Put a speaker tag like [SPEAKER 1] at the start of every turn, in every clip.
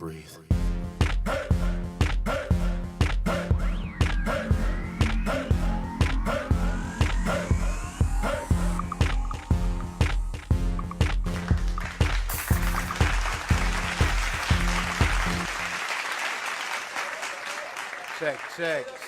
[SPEAKER 1] breathe.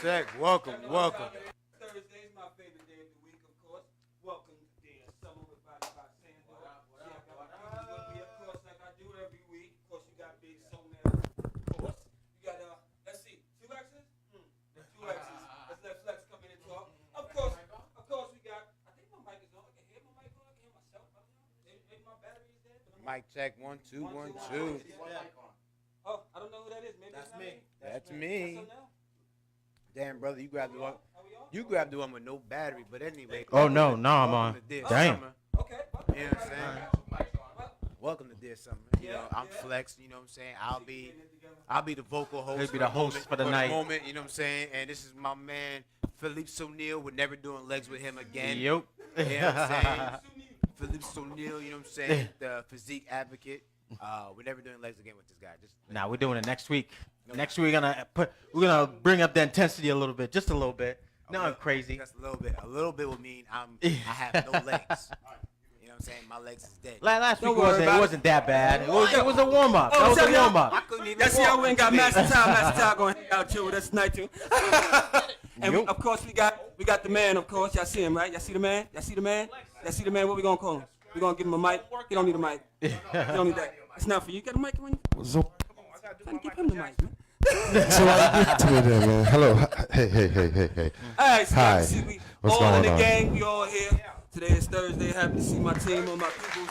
[SPEAKER 2] Check. Welcome.
[SPEAKER 3] Thursday is my favorite day of the week, of course. Welcome to the summer with Body by Sando. Yeah, I got the cookies with me, of course, like I do every week. Of course, you got Big Sonia, of course. You got, let's see, two X's? Two X's. Let's let Flex come in and talk. Of course, we got, I think my mic is on. I can hear my mic on. I can hear myself. Maybe my battery is dead.
[SPEAKER 2] Mic check, 1 2 1 2.
[SPEAKER 3] Oh, I don't know who that is. Maybe
[SPEAKER 2] That's
[SPEAKER 3] it's not
[SPEAKER 2] me.
[SPEAKER 3] me.
[SPEAKER 2] That's me.
[SPEAKER 3] So now?
[SPEAKER 2] Damn, brother, you grabbed the one. You grabbed the one with no battery, but anyway.
[SPEAKER 4] Oh no, I'm on. Damn.
[SPEAKER 3] Okay.
[SPEAKER 2] You know what I'm saying? Welcome to Dear Summer. You know, I'm Flex. You know what I'm saying? I'll be the vocal host.
[SPEAKER 4] He'll be the host for the night.
[SPEAKER 2] Moment, you know what I'm saying? And this is my man Philippe O'Neal. We're never doing legs with him again.
[SPEAKER 4] Yep.
[SPEAKER 2] You know what I'm saying? Philippe O'Neal. You know what I'm saying? The physique advocate. We're never doing legs again with this guy.
[SPEAKER 4] Nah, we're doing it next week. Next week we're gonna bring up the intensity a little bit, just a little bit. Nothing crazy.
[SPEAKER 2] Just a little bit. A little bit will mean I have no legs. You know what I'm saying? My legs is dead.
[SPEAKER 4] Last week it wasn't that bad. It was a warm up. That was a warm up.
[SPEAKER 2] I couldn't even
[SPEAKER 3] That's how we ain't got Master Ty gonna hang out here with us tonight too. And of course we got the man, of course. Y'all see him, right? Y'all see the man? What we gonna call him? We gonna give him a mic. He don't need a mic. He don't need that. It's not for you. You got a mic on you?
[SPEAKER 5] So
[SPEAKER 3] Give him the mic, man.
[SPEAKER 5] I give it to me then, man. Hello. Hey.
[SPEAKER 3] All right, so
[SPEAKER 5] Hi.
[SPEAKER 3] see, we
[SPEAKER 5] What's
[SPEAKER 3] all in
[SPEAKER 5] going
[SPEAKER 3] the
[SPEAKER 5] on?
[SPEAKER 3] gang. We all here. Today is Thursday. Happy to see my team and my people.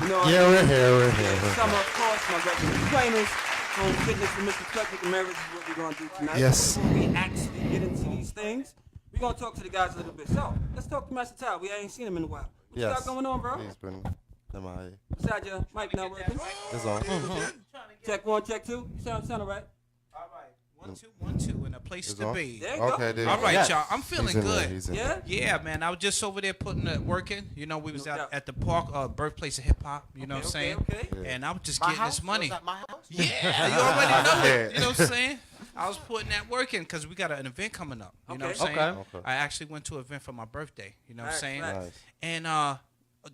[SPEAKER 3] You know,
[SPEAKER 5] Yeah, we're here.
[SPEAKER 3] Summer, of course, my regular trainers. Home fitness for Mr. Frederick and Marriage is what we're going to do tonight.
[SPEAKER 5] Yes.
[SPEAKER 3] Before we actually get into these things, we're going to talk to the guys a little bit. So, let's talk to Master Ty. We ain't seen him in a while. What you got going on, bro?
[SPEAKER 5] He's been MIA.
[SPEAKER 3] Besides your mic not working?
[SPEAKER 5] It's on.
[SPEAKER 3] Check 1, check 2. You sound all right?
[SPEAKER 1] All right. 1 2 1 2 and a place
[SPEAKER 5] It's
[SPEAKER 1] to
[SPEAKER 5] on?
[SPEAKER 1] be.
[SPEAKER 3] There you go.
[SPEAKER 5] Okay, there you
[SPEAKER 1] All
[SPEAKER 5] go.
[SPEAKER 1] right,
[SPEAKER 4] Yes.
[SPEAKER 1] y'all. I'm feeling
[SPEAKER 5] He's in there,
[SPEAKER 1] good.
[SPEAKER 5] he's in
[SPEAKER 3] Yeah?
[SPEAKER 5] there.
[SPEAKER 1] Yeah, man. I was just over there putting the work in. You know, we was
[SPEAKER 3] No
[SPEAKER 1] out
[SPEAKER 3] doubt.
[SPEAKER 1] at the park, birthplace of hip hop. You know what I'm saying?
[SPEAKER 3] Okay.
[SPEAKER 5] Yeah.
[SPEAKER 1] And I was just
[SPEAKER 2] My
[SPEAKER 1] getting
[SPEAKER 2] house?
[SPEAKER 1] this money.
[SPEAKER 2] Was that my house?
[SPEAKER 1] Yeah, you already know it. You know what I'm saying? I was putting that work in because we got an event coming up. You know what I'm
[SPEAKER 3] Okay.
[SPEAKER 1] saying?
[SPEAKER 4] Okay.
[SPEAKER 1] I actually went to an event for my birthday. You know what I'm
[SPEAKER 3] Nice,
[SPEAKER 1] saying?
[SPEAKER 3] nice.
[SPEAKER 5] Nice.
[SPEAKER 1] And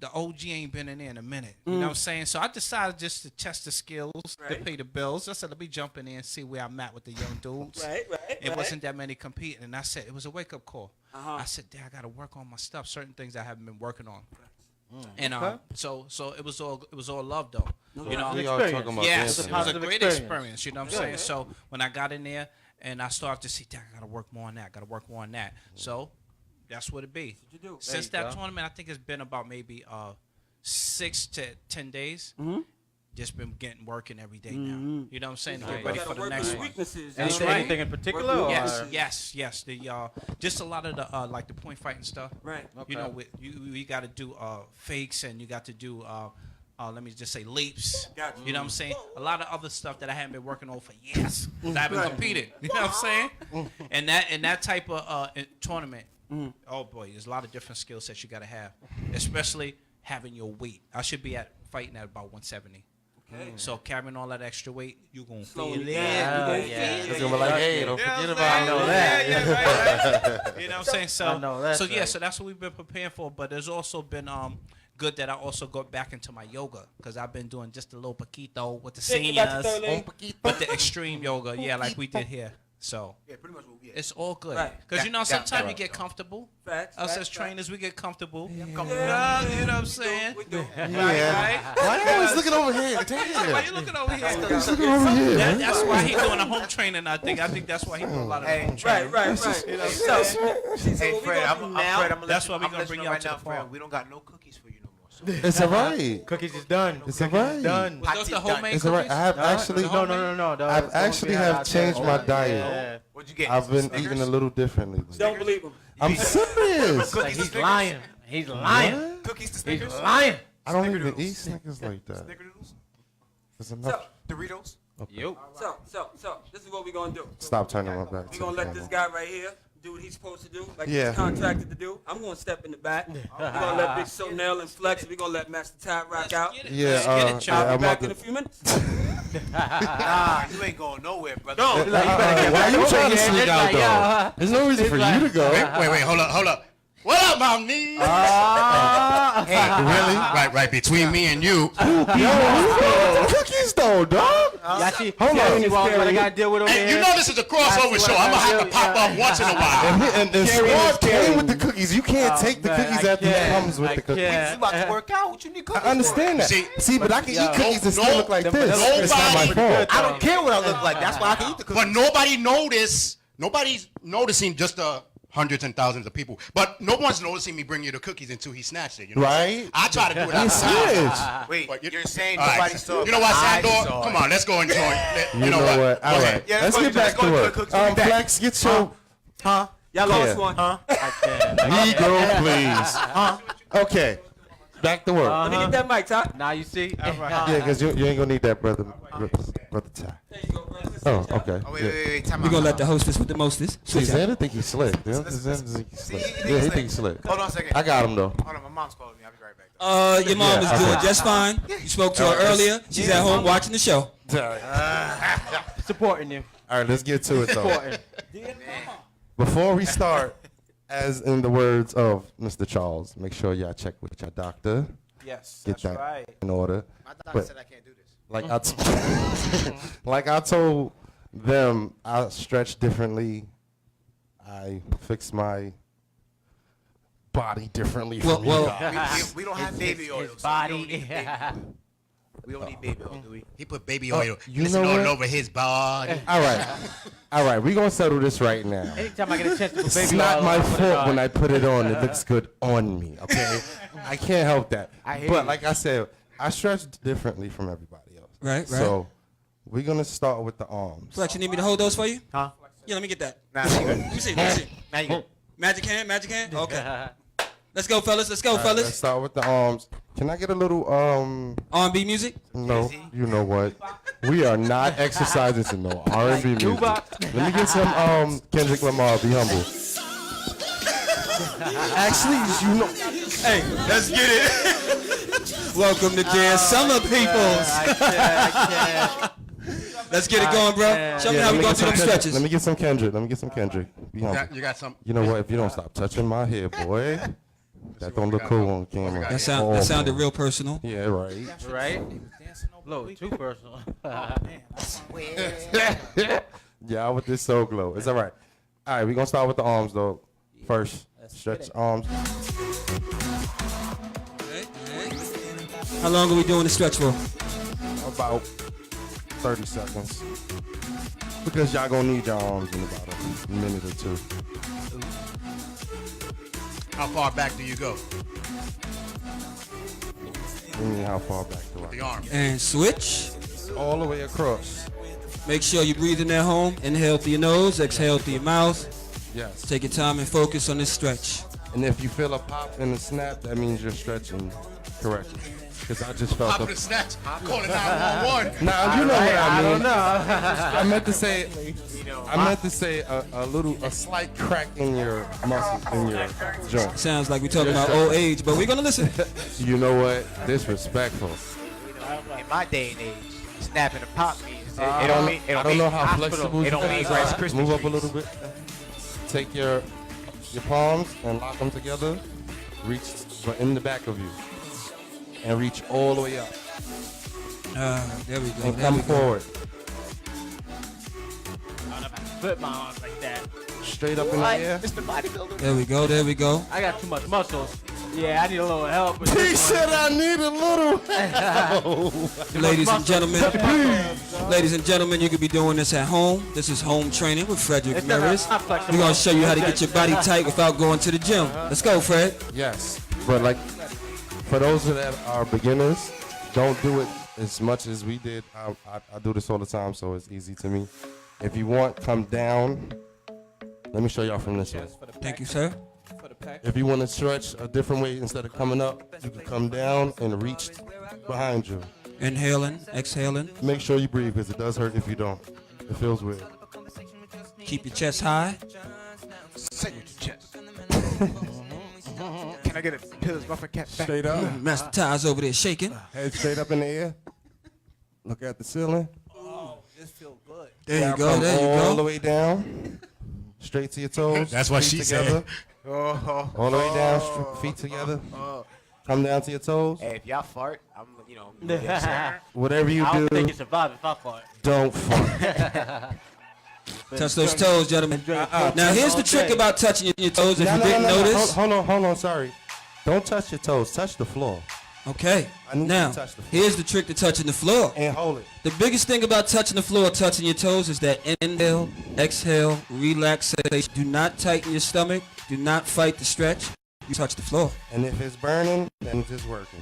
[SPEAKER 1] the OG ain't been in there in a minute. You know what I'm saying? So I decided just to test the skills, to
[SPEAKER 3] Right.
[SPEAKER 1] pay the bills. I said, let me jump in there and see where I'm at with the young dudes.
[SPEAKER 3] Right.
[SPEAKER 1] It wasn't that many competing. And I said, it was a wake-up call.
[SPEAKER 3] Uh-huh.
[SPEAKER 1] I said, Dad, I got to work on my stuff, certain things I haven't been working on. And
[SPEAKER 4] Okay.
[SPEAKER 1] so it was all love, though. You know,
[SPEAKER 5] We all talking about
[SPEAKER 1] yes,
[SPEAKER 5] dancing.
[SPEAKER 1] it was a
[SPEAKER 4] Positive
[SPEAKER 1] great
[SPEAKER 4] experience.
[SPEAKER 1] experience. You know what I'm saying? So when I got in there and I started to see, Dad, I got to work more on that. So that's what it be.
[SPEAKER 3] What you do?
[SPEAKER 1] Since
[SPEAKER 4] you
[SPEAKER 1] that
[SPEAKER 4] go.
[SPEAKER 1] tournament, I think it's been about maybe 6 to 10 days. Just been working every day now. You know what I'm saying? To get
[SPEAKER 3] You
[SPEAKER 1] ready
[SPEAKER 3] gotta
[SPEAKER 1] for the
[SPEAKER 3] work
[SPEAKER 1] next
[SPEAKER 3] with
[SPEAKER 1] one.
[SPEAKER 3] weaknesses.
[SPEAKER 1] That's
[SPEAKER 4] Anything,
[SPEAKER 1] right.
[SPEAKER 4] anything in particular?
[SPEAKER 3] Work
[SPEAKER 4] Or?
[SPEAKER 3] with-
[SPEAKER 1] Yes. The just a lot of the like the point fighting stuff.
[SPEAKER 3] Right.
[SPEAKER 1] You know, you got to do fakes and you got to do let me just say leaps.
[SPEAKER 3] Gotcha.
[SPEAKER 1] You know what I'm saying? A lot of other stuff that I haven't been working on for years. 'Cause I haven't competed. You know what I'm saying? And that type of tournament, oh boy, there's a lot of different skill sets you got to have, especially having your weight. I should be fighting at about 170.
[SPEAKER 3] Okay.
[SPEAKER 1] So carrying all that extra weight, you gonna
[SPEAKER 3] Slowing
[SPEAKER 1] feel
[SPEAKER 3] it
[SPEAKER 1] it.
[SPEAKER 3] down.
[SPEAKER 5] It's gonna be like, hey, don't forget about
[SPEAKER 4] I know that.
[SPEAKER 1] Yeah, right. You know what I'm saying? So,
[SPEAKER 4] I know that's
[SPEAKER 1] so yeah,
[SPEAKER 4] right.
[SPEAKER 1] so that's what we've been preparing for. But there's also been good that I also got back into my yoga because I've been doing just a little poquito with the
[SPEAKER 3] Think about
[SPEAKER 1] seniors,
[SPEAKER 3] your third leg.
[SPEAKER 1] but the extreme yoga, yeah, like we did here. So
[SPEAKER 2] Yeah, pretty much. Yeah.
[SPEAKER 1] it's all good
[SPEAKER 3] Right.
[SPEAKER 1] because you know sometimes you
[SPEAKER 2] right.
[SPEAKER 1] get comfortable.
[SPEAKER 3] Facts.
[SPEAKER 1] Us
[SPEAKER 3] facts,
[SPEAKER 1] as trainers, we get comfortable.
[SPEAKER 3] Yeah.
[SPEAKER 1] You know what I'm saying?
[SPEAKER 3] We do.
[SPEAKER 5] Yeah. Why you always looking over here?
[SPEAKER 1] Why
[SPEAKER 5] Damn.
[SPEAKER 1] you looking over here?
[SPEAKER 5] He's looking over here, man.
[SPEAKER 1] That's why he's doing a home training. I think that's why he doing a lot of home training.
[SPEAKER 3] Right.
[SPEAKER 1] You know what I'm
[SPEAKER 3] So,
[SPEAKER 1] saying?
[SPEAKER 2] Hey,
[SPEAKER 3] what we
[SPEAKER 2] Fred,
[SPEAKER 3] gonna
[SPEAKER 2] I'm
[SPEAKER 3] do now?
[SPEAKER 2] Fred, I'm
[SPEAKER 1] That's why we gonna bring you out
[SPEAKER 2] right
[SPEAKER 1] to
[SPEAKER 2] now,
[SPEAKER 1] the farm.
[SPEAKER 2] Fred. We don't got no cookies for you no more. So.
[SPEAKER 5] It's alright.
[SPEAKER 4] Cookies is done.
[SPEAKER 5] It's alright.
[SPEAKER 4] Done.
[SPEAKER 1] Was those the homemade
[SPEAKER 5] It's alright.
[SPEAKER 1] cookies?
[SPEAKER 5] I have actually,
[SPEAKER 4] No.
[SPEAKER 5] I've actually have changed my diet.
[SPEAKER 4] Yeah.
[SPEAKER 2] What'd you get?
[SPEAKER 5] I've been
[SPEAKER 2] Snickers?
[SPEAKER 5] eating a little differently.
[SPEAKER 3] Don't believe him.
[SPEAKER 5] I'm serious.
[SPEAKER 4] Like he's lying. He's lying.
[SPEAKER 2] Cookies to
[SPEAKER 4] He's
[SPEAKER 2] Snickers?
[SPEAKER 4] lying.
[SPEAKER 5] I don't even
[SPEAKER 2] Snickerdoodles.
[SPEAKER 5] eat Snickers like that.
[SPEAKER 2] Snickerdoodles?
[SPEAKER 5] There's enough.
[SPEAKER 2] Doritos?
[SPEAKER 4] Yo.
[SPEAKER 3] So, this is what we're gonna do.
[SPEAKER 5] Stop turning my back.
[SPEAKER 3] We're
[SPEAKER 5] to
[SPEAKER 3] gonna
[SPEAKER 5] the
[SPEAKER 3] let this
[SPEAKER 5] camera.
[SPEAKER 3] guy right here do what he's supposed to do, like
[SPEAKER 5] Yeah.
[SPEAKER 3] he's contracted to do. I'm gonna step in the back. We're gonna let Big Sonell and Flex. We're gonna let Master Ty rock out.
[SPEAKER 5] Yeah,
[SPEAKER 1] Let's get it,
[SPEAKER 3] I'll
[SPEAKER 1] Chop.
[SPEAKER 3] be
[SPEAKER 5] I'm
[SPEAKER 3] back
[SPEAKER 5] about
[SPEAKER 3] in a
[SPEAKER 5] to.
[SPEAKER 3] few minutes.
[SPEAKER 2] Nah, you ain't going nowhere, brother.
[SPEAKER 5] Why you trying to sneak out though? There's no reason for you to go.
[SPEAKER 6] Wait, hold up. What up, mommy?
[SPEAKER 5] Really?
[SPEAKER 6] Right, between me and you.
[SPEAKER 5] Yo, who's cookies though, dog?
[SPEAKER 4] Y'all see,
[SPEAKER 5] Hold
[SPEAKER 4] y'all
[SPEAKER 5] on.
[SPEAKER 4] see what I gotta deal with over
[SPEAKER 6] And you
[SPEAKER 4] here?
[SPEAKER 6] know this is a crossover show. I'm gonna have to pop up once in a while.
[SPEAKER 5] And
[SPEAKER 4] Scary
[SPEAKER 5] Squad
[SPEAKER 4] is scary.
[SPEAKER 5] came with the cookies. You can't take the
[SPEAKER 4] man,
[SPEAKER 5] cookies
[SPEAKER 4] I
[SPEAKER 5] after he
[SPEAKER 4] can't.
[SPEAKER 5] comes with
[SPEAKER 4] I
[SPEAKER 5] the cookies.
[SPEAKER 4] can't.
[SPEAKER 2] You about to work out? What you need cookies
[SPEAKER 5] I understand that.
[SPEAKER 6] See-
[SPEAKER 5] See, but I can eat cookies and still
[SPEAKER 6] no,
[SPEAKER 5] look like
[SPEAKER 4] the
[SPEAKER 5] this.
[SPEAKER 4] vanilla
[SPEAKER 5] It's not my
[SPEAKER 6] is
[SPEAKER 5] fault.
[SPEAKER 2] I don't care what I look like. That's why I can eat the cookies.
[SPEAKER 6] But nobody noticed. Nobody's noticing just the hundreds and thousands of people. But no one's noticing me bring you the cookies until he snatched it. You know?
[SPEAKER 5] Right?
[SPEAKER 6] I try to do it
[SPEAKER 5] You
[SPEAKER 6] outside.
[SPEAKER 5] snitch.
[SPEAKER 2] Wait,
[SPEAKER 6] But
[SPEAKER 2] you're saying
[SPEAKER 6] All right.
[SPEAKER 2] nobody saw.
[SPEAKER 6] You know what,
[SPEAKER 2] I
[SPEAKER 6] Sandor?
[SPEAKER 2] saw
[SPEAKER 6] Come
[SPEAKER 2] it.
[SPEAKER 6] on, let's go and join.
[SPEAKER 5] You know what?
[SPEAKER 6] Go
[SPEAKER 5] All
[SPEAKER 6] ahead.
[SPEAKER 5] right.
[SPEAKER 2] Yeah,
[SPEAKER 5] Let's get back to work.
[SPEAKER 2] Cookies. We'll be back.
[SPEAKER 5] Flex, get your
[SPEAKER 2] Huh?
[SPEAKER 3] Y'all
[SPEAKER 5] Yeah.
[SPEAKER 3] lost one.
[SPEAKER 2] Huh?
[SPEAKER 5] Negro, please. Okay. Back to work.
[SPEAKER 3] Let me get that mic, Ty.
[SPEAKER 4] Now you see.
[SPEAKER 5] Yeah, because you ain't gonna need that, brother Ty.
[SPEAKER 3] There you go, bro.
[SPEAKER 5] Oh, okay.
[SPEAKER 2] Oh, wait,
[SPEAKER 5] Yeah.
[SPEAKER 2] wait. Time
[SPEAKER 3] We're
[SPEAKER 2] out.
[SPEAKER 3] gonna let the hostess with the mostest.
[SPEAKER 5] See,
[SPEAKER 3] switch out.
[SPEAKER 5] Xander think he's slick. Xander think he's slick. Yeah, he think he's slick.
[SPEAKER 2] Hold on a second.
[SPEAKER 5] I got him though.
[SPEAKER 2] Hold on, my mom's calling me. I'll be right back.
[SPEAKER 3] Your mom is
[SPEAKER 5] Yeah,
[SPEAKER 3] doing
[SPEAKER 5] okay.
[SPEAKER 3] just fine. You spoke to her earlier. She's at home watching the show.
[SPEAKER 5] All right.
[SPEAKER 4] Supporting you.
[SPEAKER 5] All right, let's get to it though.
[SPEAKER 4] Supporting.
[SPEAKER 5] Before we start, as in the words of Mr. Charles, make sure y'all check with your doctor.
[SPEAKER 1] Yes,
[SPEAKER 5] Get
[SPEAKER 1] that's
[SPEAKER 5] that
[SPEAKER 1] right.
[SPEAKER 5] in order.
[SPEAKER 2] My doctor
[SPEAKER 5] But-
[SPEAKER 2] said I can't do this.
[SPEAKER 5] Like I told them, I stretch differently. I fix my body differently from you
[SPEAKER 3] Well,
[SPEAKER 5] guys.
[SPEAKER 2] We don't have baby oil.
[SPEAKER 4] His
[SPEAKER 2] so we
[SPEAKER 4] body.
[SPEAKER 2] don't need baby oil. We don't need baby oil, do we?
[SPEAKER 6] He put baby oil
[SPEAKER 5] you
[SPEAKER 6] listen
[SPEAKER 5] know
[SPEAKER 6] all
[SPEAKER 5] what?
[SPEAKER 6] over his body.
[SPEAKER 5] All right, we're gonna settle this right now.
[SPEAKER 4] Anytime I get a chance to put
[SPEAKER 5] It's
[SPEAKER 4] baby
[SPEAKER 5] not
[SPEAKER 4] oil
[SPEAKER 5] my
[SPEAKER 4] on, I put it
[SPEAKER 5] fault
[SPEAKER 4] on.
[SPEAKER 5] when I put it on. It looks good on me. Okay, I can't help that.
[SPEAKER 2] I hear
[SPEAKER 5] But
[SPEAKER 2] you.
[SPEAKER 5] like I said, I stretch differently from everybody else.
[SPEAKER 3] Right, right.
[SPEAKER 5] So we're gonna start with the arms.
[SPEAKER 3] Flex, you need me to hold those for you?
[SPEAKER 2] Huh?
[SPEAKER 3] Yeah, let me get that.
[SPEAKER 2] Nah, you good.
[SPEAKER 3] Let me see. Let me see.
[SPEAKER 2] Now you good.
[SPEAKER 3] Magic hand, magic hand. Okay. Let's go, fellas. Let's go,
[SPEAKER 5] All right, let's
[SPEAKER 3] fellas.
[SPEAKER 5] start with the arms. Can I get a little
[SPEAKER 3] R&B music.
[SPEAKER 5] No, you know what? We are not exercising to no R&B music. Let me get some Kendrick Lamar. Be humble. Actually, you know.
[SPEAKER 3] Hey, let's get it. Welcome to Jazz Summer, peoples.
[SPEAKER 4] I
[SPEAKER 3] Let's get it going, bro. Show me
[SPEAKER 5] Yeah,
[SPEAKER 3] how
[SPEAKER 5] let
[SPEAKER 3] we
[SPEAKER 5] me
[SPEAKER 3] go
[SPEAKER 5] get
[SPEAKER 3] through
[SPEAKER 5] some
[SPEAKER 3] them
[SPEAKER 5] Kendrick.
[SPEAKER 3] stretches.
[SPEAKER 5] Let me get some Kendrick. Let me get some Kendrick. Be humble.
[SPEAKER 6] You got some.
[SPEAKER 5] You know what? If you don't stop touching my hair, boy, that don't look cool on camera.
[SPEAKER 3] That
[SPEAKER 5] Oh,
[SPEAKER 3] sounded
[SPEAKER 5] man.
[SPEAKER 3] real personal.
[SPEAKER 5] Yeah, right.
[SPEAKER 4] Right? Low, too personal.
[SPEAKER 5] Yeah, with this soul glow. It's all right. All right, we're going to start with the arms, though. First, stretch arms.
[SPEAKER 3] How long are we doing the stretch for?
[SPEAKER 5] About 30 seconds. Because y'all going to need your arms in about a minute or two.
[SPEAKER 6] How far back do you go?
[SPEAKER 5] I mean, how far back do
[SPEAKER 6] The
[SPEAKER 5] I?
[SPEAKER 6] arm.
[SPEAKER 3] And switch.
[SPEAKER 5] All the way across.
[SPEAKER 3] Make sure you breathe in at home. Inhale through your nose, exhale through your mouth.
[SPEAKER 5] Yes.
[SPEAKER 3] Take your time and focus on this stretch.
[SPEAKER 5] And if you feel a pop and a snap, that means you're stretching correctly. Because I just felt
[SPEAKER 6] Pop
[SPEAKER 5] a...
[SPEAKER 6] the snatch. Calling 911.
[SPEAKER 5] Nah, you know what I mean.
[SPEAKER 4] don't know.
[SPEAKER 5] I meant to say... I meant to say a slight crack in your muscle, in your joint.
[SPEAKER 3] Sounds like we're talking about old age, but we're gonna listen.
[SPEAKER 5] You know what? Disrespectful.
[SPEAKER 2] In my day and age, snapping a pop means it
[SPEAKER 5] I
[SPEAKER 2] don't mean it
[SPEAKER 5] don't
[SPEAKER 2] don't
[SPEAKER 5] know
[SPEAKER 2] mean
[SPEAKER 5] how flexible
[SPEAKER 2] It
[SPEAKER 5] you
[SPEAKER 2] don't mean
[SPEAKER 5] guys
[SPEAKER 2] Rice
[SPEAKER 5] are.
[SPEAKER 2] Krispie
[SPEAKER 5] Move up a
[SPEAKER 2] treats.
[SPEAKER 5] little bit. Take your palms and lock them together. Reach in the back of you. And reach all the way up.
[SPEAKER 3] There we go.
[SPEAKER 5] And
[SPEAKER 3] There
[SPEAKER 5] come
[SPEAKER 3] we go.
[SPEAKER 5] forward.
[SPEAKER 4] Flip my arms like that.
[SPEAKER 5] Straight up in the air.
[SPEAKER 2] Mr. Bodybuilder.
[SPEAKER 3] There we go. There we go.
[SPEAKER 4] I got too much muscles. Yeah, I need a little help. with
[SPEAKER 5] He
[SPEAKER 4] this one.
[SPEAKER 5] said I need a little.
[SPEAKER 3] Ladies and gentlemen, ladies and gentlemen, you could be doing this at home. This is home training with Frederick
[SPEAKER 4] It's not-
[SPEAKER 3] Maris.
[SPEAKER 4] not flexible.
[SPEAKER 3] We're gonna show you how to get your body tight without going to the gym. Let's go, Fred.
[SPEAKER 5] Yes, but like for those that are beginners, don't do it as much as we did. I do this all the time, so it's easy to me. If you want, come down. Let me show y'all from this way.
[SPEAKER 3] Thank you, sir.
[SPEAKER 5] If you want to stretch a different way instead of coming up, you can come down and reach behind you.
[SPEAKER 3] Inhaling, exhaling.
[SPEAKER 5] Make sure you breathe because it does hurt if you don't. It feels weird.
[SPEAKER 3] Keep your chest high.
[SPEAKER 2] Can I get a Pills Muffin Cap back?
[SPEAKER 5] Straight up.
[SPEAKER 7] Master Ty's over there shaking.
[SPEAKER 5] Head straight up in the air. Look at the ceiling.
[SPEAKER 1] This feel good.
[SPEAKER 7] There
[SPEAKER 5] Now
[SPEAKER 7] you go.
[SPEAKER 5] come
[SPEAKER 7] There you
[SPEAKER 5] all the
[SPEAKER 7] go.
[SPEAKER 5] way down. Straight to your toes.
[SPEAKER 6] That's what
[SPEAKER 5] feet
[SPEAKER 6] she
[SPEAKER 5] together.
[SPEAKER 6] said.
[SPEAKER 5] All the way down, feet together. Come down to your toes.
[SPEAKER 2] Hey, if y'all fart, I'm gonna get upset.
[SPEAKER 5] Whatever you
[SPEAKER 4] I don't think you
[SPEAKER 5] do,
[SPEAKER 4] survive if I fart.
[SPEAKER 5] don't fart.
[SPEAKER 7] Touch those toes, gentlemen. Now here's the trick about touching your toes. If
[SPEAKER 5] No,
[SPEAKER 7] you
[SPEAKER 5] no,
[SPEAKER 7] didn't
[SPEAKER 5] no, no,
[SPEAKER 7] notice.
[SPEAKER 5] Hold on, sorry. Don't touch your toes. Touch the floor.
[SPEAKER 7] Okay.
[SPEAKER 5] I need you
[SPEAKER 7] Now
[SPEAKER 5] to touch the floor.
[SPEAKER 7] here's the trick to touching the floor.
[SPEAKER 5] And hold it.
[SPEAKER 7] The biggest thing about touching the floor, touching your toes, is that inhale, exhale, relaxation. Do not tighten your stomach. Do not fight the stretch. You touch the floor.
[SPEAKER 5] And if it's burning, then it's just working.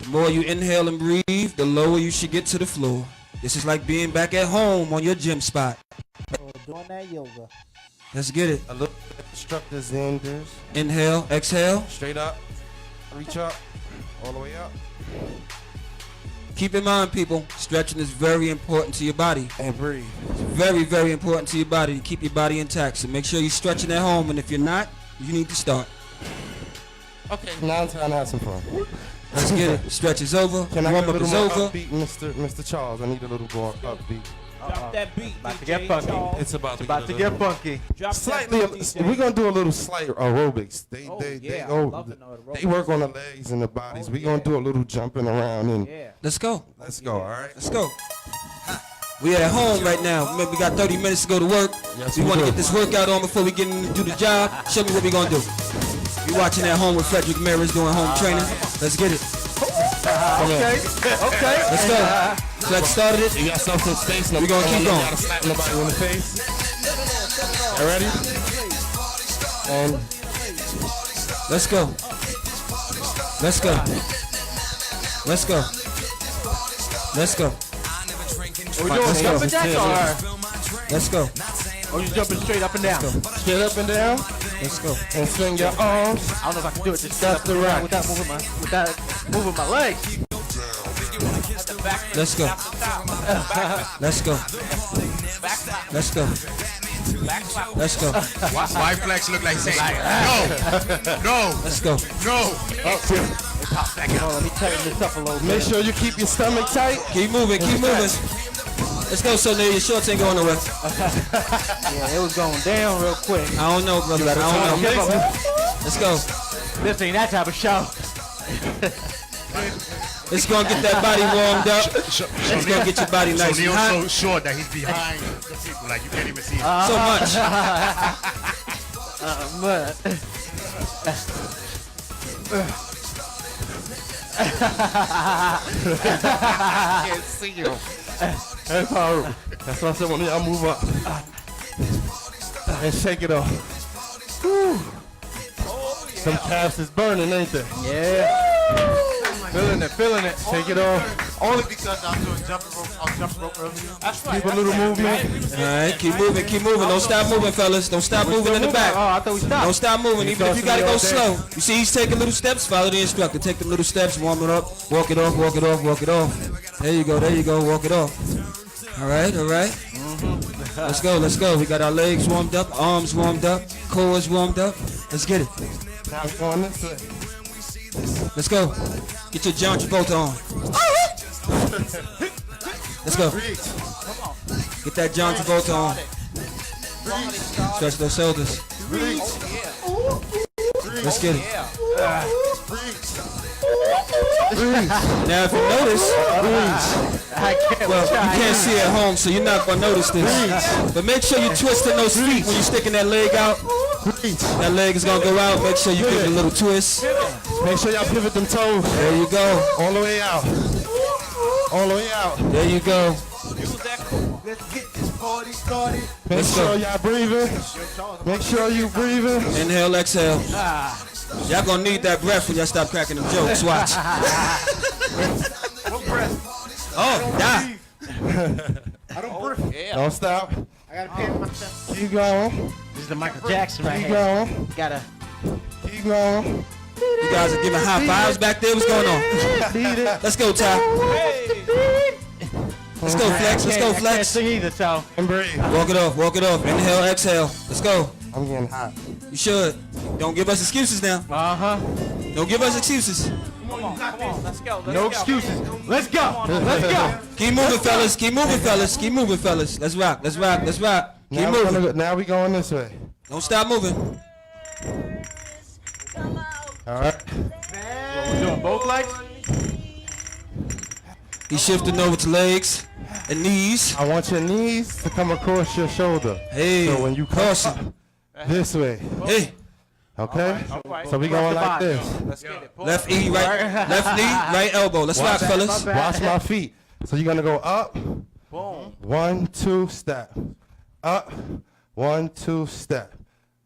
[SPEAKER 7] The more you inhale and breathe, the lower you should get to the floor. This is like being back at home on your gym spot.
[SPEAKER 8] Doing that yoga.
[SPEAKER 7] Let's get it.
[SPEAKER 5] A little instructors in there.
[SPEAKER 7] Inhale, exhale.
[SPEAKER 5] Straight up. Reach up. All the way up.
[SPEAKER 7] Keep in mind, people, stretching is very important to your body.
[SPEAKER 5] And breathe.
[SPEAKER 7] It's very, very important to your body to keep your body intact. So make sure you're stretching at home, and if you're not, you need to start.
[SPEAKER 5] Okay. Now it's time to have some fun.
[SPEAKER 7] Let's get it. Stretch is over.
[SPEAKER 5] Can I get a
[SPEAKER 7] Warm up
[SPEAKER 5] little
[SPEAKER 7] is
[SPEAKER 5] more
[SPEAKER 7] over.
[SPEAKER 5] upbeat, Mr. Charles? I need a little more upbeat.
[SPEAKER 8] Drop that beat.
[SPEAKER 4] About to
[SPEAKER 8] DJ
[SPEAKER 4] get funky.
[SPEAKER 8] Charles.
[SPEAKER 5] It's about to
[SPEAKER 4] About to get funky.
[SPEAKER 8] Drop
[SPEAKER 5] slightly.
[SPEAKER 8] that beat, DJ.
[SPEAKER 5] We're gonna do a little slight aerobics. They
[SPEAKER 8] Yeah, I
[SPEAKER 5] go.
[SPEAKER 8] love to know the
[SPEAKER 5] They work on the legs and the bodies. We're gonna do a little jumping around and
[SPEAKER 8] Yeah.
[SPEAKER 7] Let's go.
[SPEAKER 5] let's go. All right.
[SPEAKER 7] Let's go. We at home right now. We got 30 minutes to go to work.
[SPEAKER 5] Yes,
[SPEAKER 7] we
[SPEAKER 5] we
[SPEAKER 7] want to
[SPEAKER 5] do.
[SPEAKER 7] get this workout on before we get in to do the job. Show me what we gonna do. You watching at home with Frederick Maris doing home training. Let's get it.
[SPEAKER 4] Okay.
[SPEAKER 7] Let's go. Flex started it.
[SPEAKER 5] You got something space.
[SPEAKER 7] We gonna keep going.
[SPEAKER 5] Gotta slap nobody in the face. You ready? And
[SPEAKER 7] Let's go. Let's go. Let's go. Let's go.
[SPEAKER 4] We doing
[SPEAKER 7] Let's go.
[SPEAKER 4] jumping jacks or
[SPEAKER 7] Let's go.
[SPEAKER 4] you jumping straight up and down?
[SPEAKER 5] straight up and down.
[SPEAKER 7] Let's go.
[SPEAKER 5] And swing your arms.
[SPEAKER 4] I don't know if I can do it just straight up and down without moving my legs.
[SPEAKER 7] Let's go. Let's go. Let's go. Let's go.
[SPEAKER 6] Why Flex look like saying no,
[SPEAKER 7] Let's go.
[SPEAKER 6] no?
[SPEAKER 4] Let me tighten this up a little
[SPEAKER 5] Make
[SPEAKER 4] bit.
[SPEAKER 5] sure you keep your stomach tight.
[SPEAKER 7] Keep moving. Keep moving. Let's go, so your shorts ain't going nowhere.
[SPEAKER 4] Yeah, it was going down real quick.
[SPEAKER 7] I don't know, brother. I don't know. Let's go.
[SPEAKER 4] This ain't that type of show.
[SPEAKER 7] It's gonna get that body warmed up. It's gonna get your body nice
[SPEAKER 6] So
[SPEAKER 7] and
[SPEAKER 6] Neil's
[SPEAKER 7] hot.
[SPEAKER 6] so short that he's behind the people, like you can't even see him.
[SPEAKER 7] So much.
[SPEAKER 5] Can't see you. That's how. That's why I said when y'all move up and shake it off. Whew. Some calves is burning, ain't they?
[SPEAKER 4] Yeah. Feeling it.
[SPEAKER 5] Take it off.
[SPEAKER 2] Only because I'm doing jumping rope earlier. That's right.
[SPEAKER 5] Keep a little movement.
[SPEAKER 7] All right, keep moving, keep moving. Don't stop moving, fellas. Don't stop moving in the back.
[SPEAKER 4] Oh, I thought we stopped.
[SPEAKER 7] Don't stop moving, even if you gotta go
[SPEAKER 5] all day.
[SPEAKER 7] slow. You see, he's taking little steps. Follow the instructor. Take the little steps, warm it up, walk it off, walk it off, walk it off. There you go, walk it off. All right, all right. Let's go, let's go. We got our legs warmed up, arms warmed up, cores warmed up. Let's get it.
[SPEAKER 5] Now we're going this way.
[SPEAKER 7] Let's go. Get your John Travolta on. Let's go. Get that John Travolta on. Stretch those shoulders. Let's get it. Now, if you notice, well, you can't see it at home, so you're not gonna notice this. But make sure you're twisting those feet when you're sticking that leg out. That leg is gonna go out. Make sure you give it a little twist.
[SPEAKER 5] Make sure y'all pivot them toes.
[SPEAKER 7] There you go.
[SPEAKER 5] All the way out. All the way out.
[SPEAKER 7] There you go.
[SPEAKER 8] Let's get this party started.
[SPEAKER 5] Make
[SPEAKER 7] Let's
[SPEAKER 5] sure
[SPEAKER 7] go.
[SPEAKER 5] y'all breathing. Make sure you breathing.
[SPEAKER 7] Inhale, exhale. Y'all gonna need that breath when y'all stop cracking them jokes. Watch. Oh, die.
[SPEAKER 5] Don't stop.
[SPEAKER 2] I gotta pay myself.
[SPEAKER 5] Keep going.
[SPEAKER 4] This is the Michael Jackson right
[SPEAKER 5] Keep
[SPEAKER 4] here.
[SPEAKER 5] going.
[SPEAKER 4] Gotta.
[SPEAKER 5] Keep going.
[SPEAKER 7] You guys are giving high fives back there. What's going on?
[SPEAKER 5] Beat it.
[SPEAKER 7] Let's go, Ty. Let's go, Flex. Let's go,
[SPEAKER 4] I can't
[SPEAKER 7] Flex.
[SPEAKER 4] sing either, so.
[SPEAKER 5] And breathe.
[SPEAKER 7] Walk it off. Walk it off. Inhale, exhale. Let's go.
[SPEAKER 5] I'm getting hot.
[SPEAKER 7] You should. Don't give us excuses now. Don't give us excuses.
[SPEAKER 8] Come on, let's go.
[SPEAKER 4] No excuses. Let's go. Let's go.
[SPEAKER 7] Keep moving, fellas. Keep moving, fellas. Keep moving, fellas. Let's rock. Let's rock. Let's rock. Keep
[SPEAKER 5] Now,
[SPEAKER 7] moving.
[SPEAKER 5] now we going this way.
[SPEAKER 7] Don't stop moving.
[SPEAKER 5] All right.
[SPEAKER 4] We're doing both legs.
[SPEAKER 7] He's shifting over to legs and knees.
[SPEAKER 5] I want your knees to come across your shoulder.
[SPEAKER 7] Hey,
[SPEAKER 5] So when you come
[SPEAKER 7] caution.
[SPEAKER 5] up this way,
[SPEAKER 7] Hey,
[SPEAKER 5] okay? So we going like this.
[SPEAKER 2] Let's get it.
[SPEAKER 7] left knee, left knee, right elbow. Let's rock, fellas.
[SPEAKER 5] Watch my feet. So you're gonna go up.
[SPEAKER 2] Boom.
[SPEAKER 5] 1, 2, step. Up. 1, 2, step.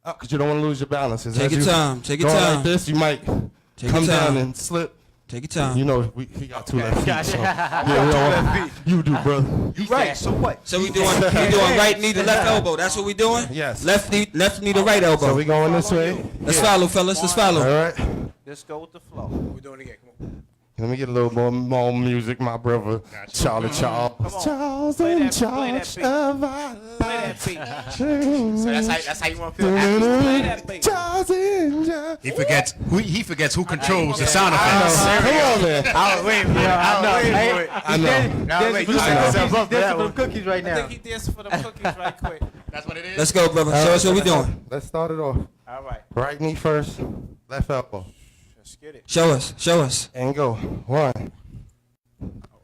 [SPEAKER 5] Up, because you don't want to lose your balance.
[SPEAKER 7] Take your time. Take your
[SPEAKER 5] going
[SPEAKER 7] time.
[SPEAKER 5] like this, you might
[SPEAKER 7] Take
[SPEAKER 5] come
[SPEAKER 7] your time.
[SPEAKER 5] down and slip.
[SPEAKER 7] Take your time.
[SPEAKER 5] You know, he got 2 left feet. So, yeah, we don't want, you do, brother.
[SPEAKER 6] You right. So what?
[SPEAKER 7] So we doing right knee to left elbow. That's what we doing?
[SPEAKER 5] Yes.
[SPEAKER 7] Left knee to right elbow.
[SPEAKER 5] So we going this way.
[SPEAKER 7] Let's follow, fellas. Let's
[SPEAKER 5] All
[SPEAKER 7] follow.
[SPEAKER 5] right.
[SPEAKER 8] Let's go with the flow.
[SPEAKER 2] We're doing it again. Come on.
[SPEAKER 5] Let me get a little more music, my brother. Charlie Charles. Charles in charge of our lives.
[SPEAKER 2] So that's how you want to feel.
[SPEAKER 5] Charles in charge.
[SPEAKER 6] He forgets who controls the sound effects.
[SPEAKER 5] Come on, man.
[SPEAKER 2] I was waiting for it. I know.
[SPEAKER 4] Dancing for the cookies right
[SPEAKER 8] I
[SPEAKER 4] now.
[SPEAKER 8] think he dancing for the cookies right quick.
[SPEAKER 6] That's what it is.
[SPEAKER 7] Let's go, brother. Show us what we doing.
[SPEAKER 5] Let's start it off.
[SPEAKER 8] All right,
[SPEAKER 5] Right knee first, left elbow,
[SPEAKER 8] let's get it.
[SPEAKER 7] Show us. Show us.
[SPEAKER 5] and go. 1.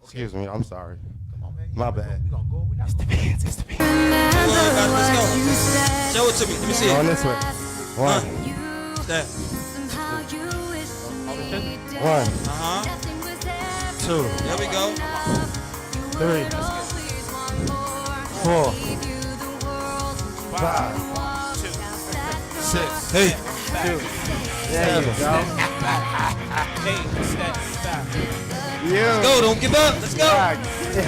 [SPEAKER 5] Excuse me, I'm sorry. My bad.
[SPEAKER 2] We gonna go. We not gonna
[SPEAKER 7] Let's go. Show it to me. Let me see
[SPEAKER 5] Going
[SPEAKER 7] it.
[SPEAKER 5] this way. 1,
[SPEAKER 7] That.
[SPEAKER 5] 1,
[SPEAKER 7] Uh-huh.
[SPEAKER 5] 2,
[SPEAKER 7] There we go.
[SPEAKER 5] 3, 4, 5, 6,
[SPEAKER 7] Hey.
[SPEAKER 5] 7.
[SPEAKER 7] Let's go. Don't give up. Let's go.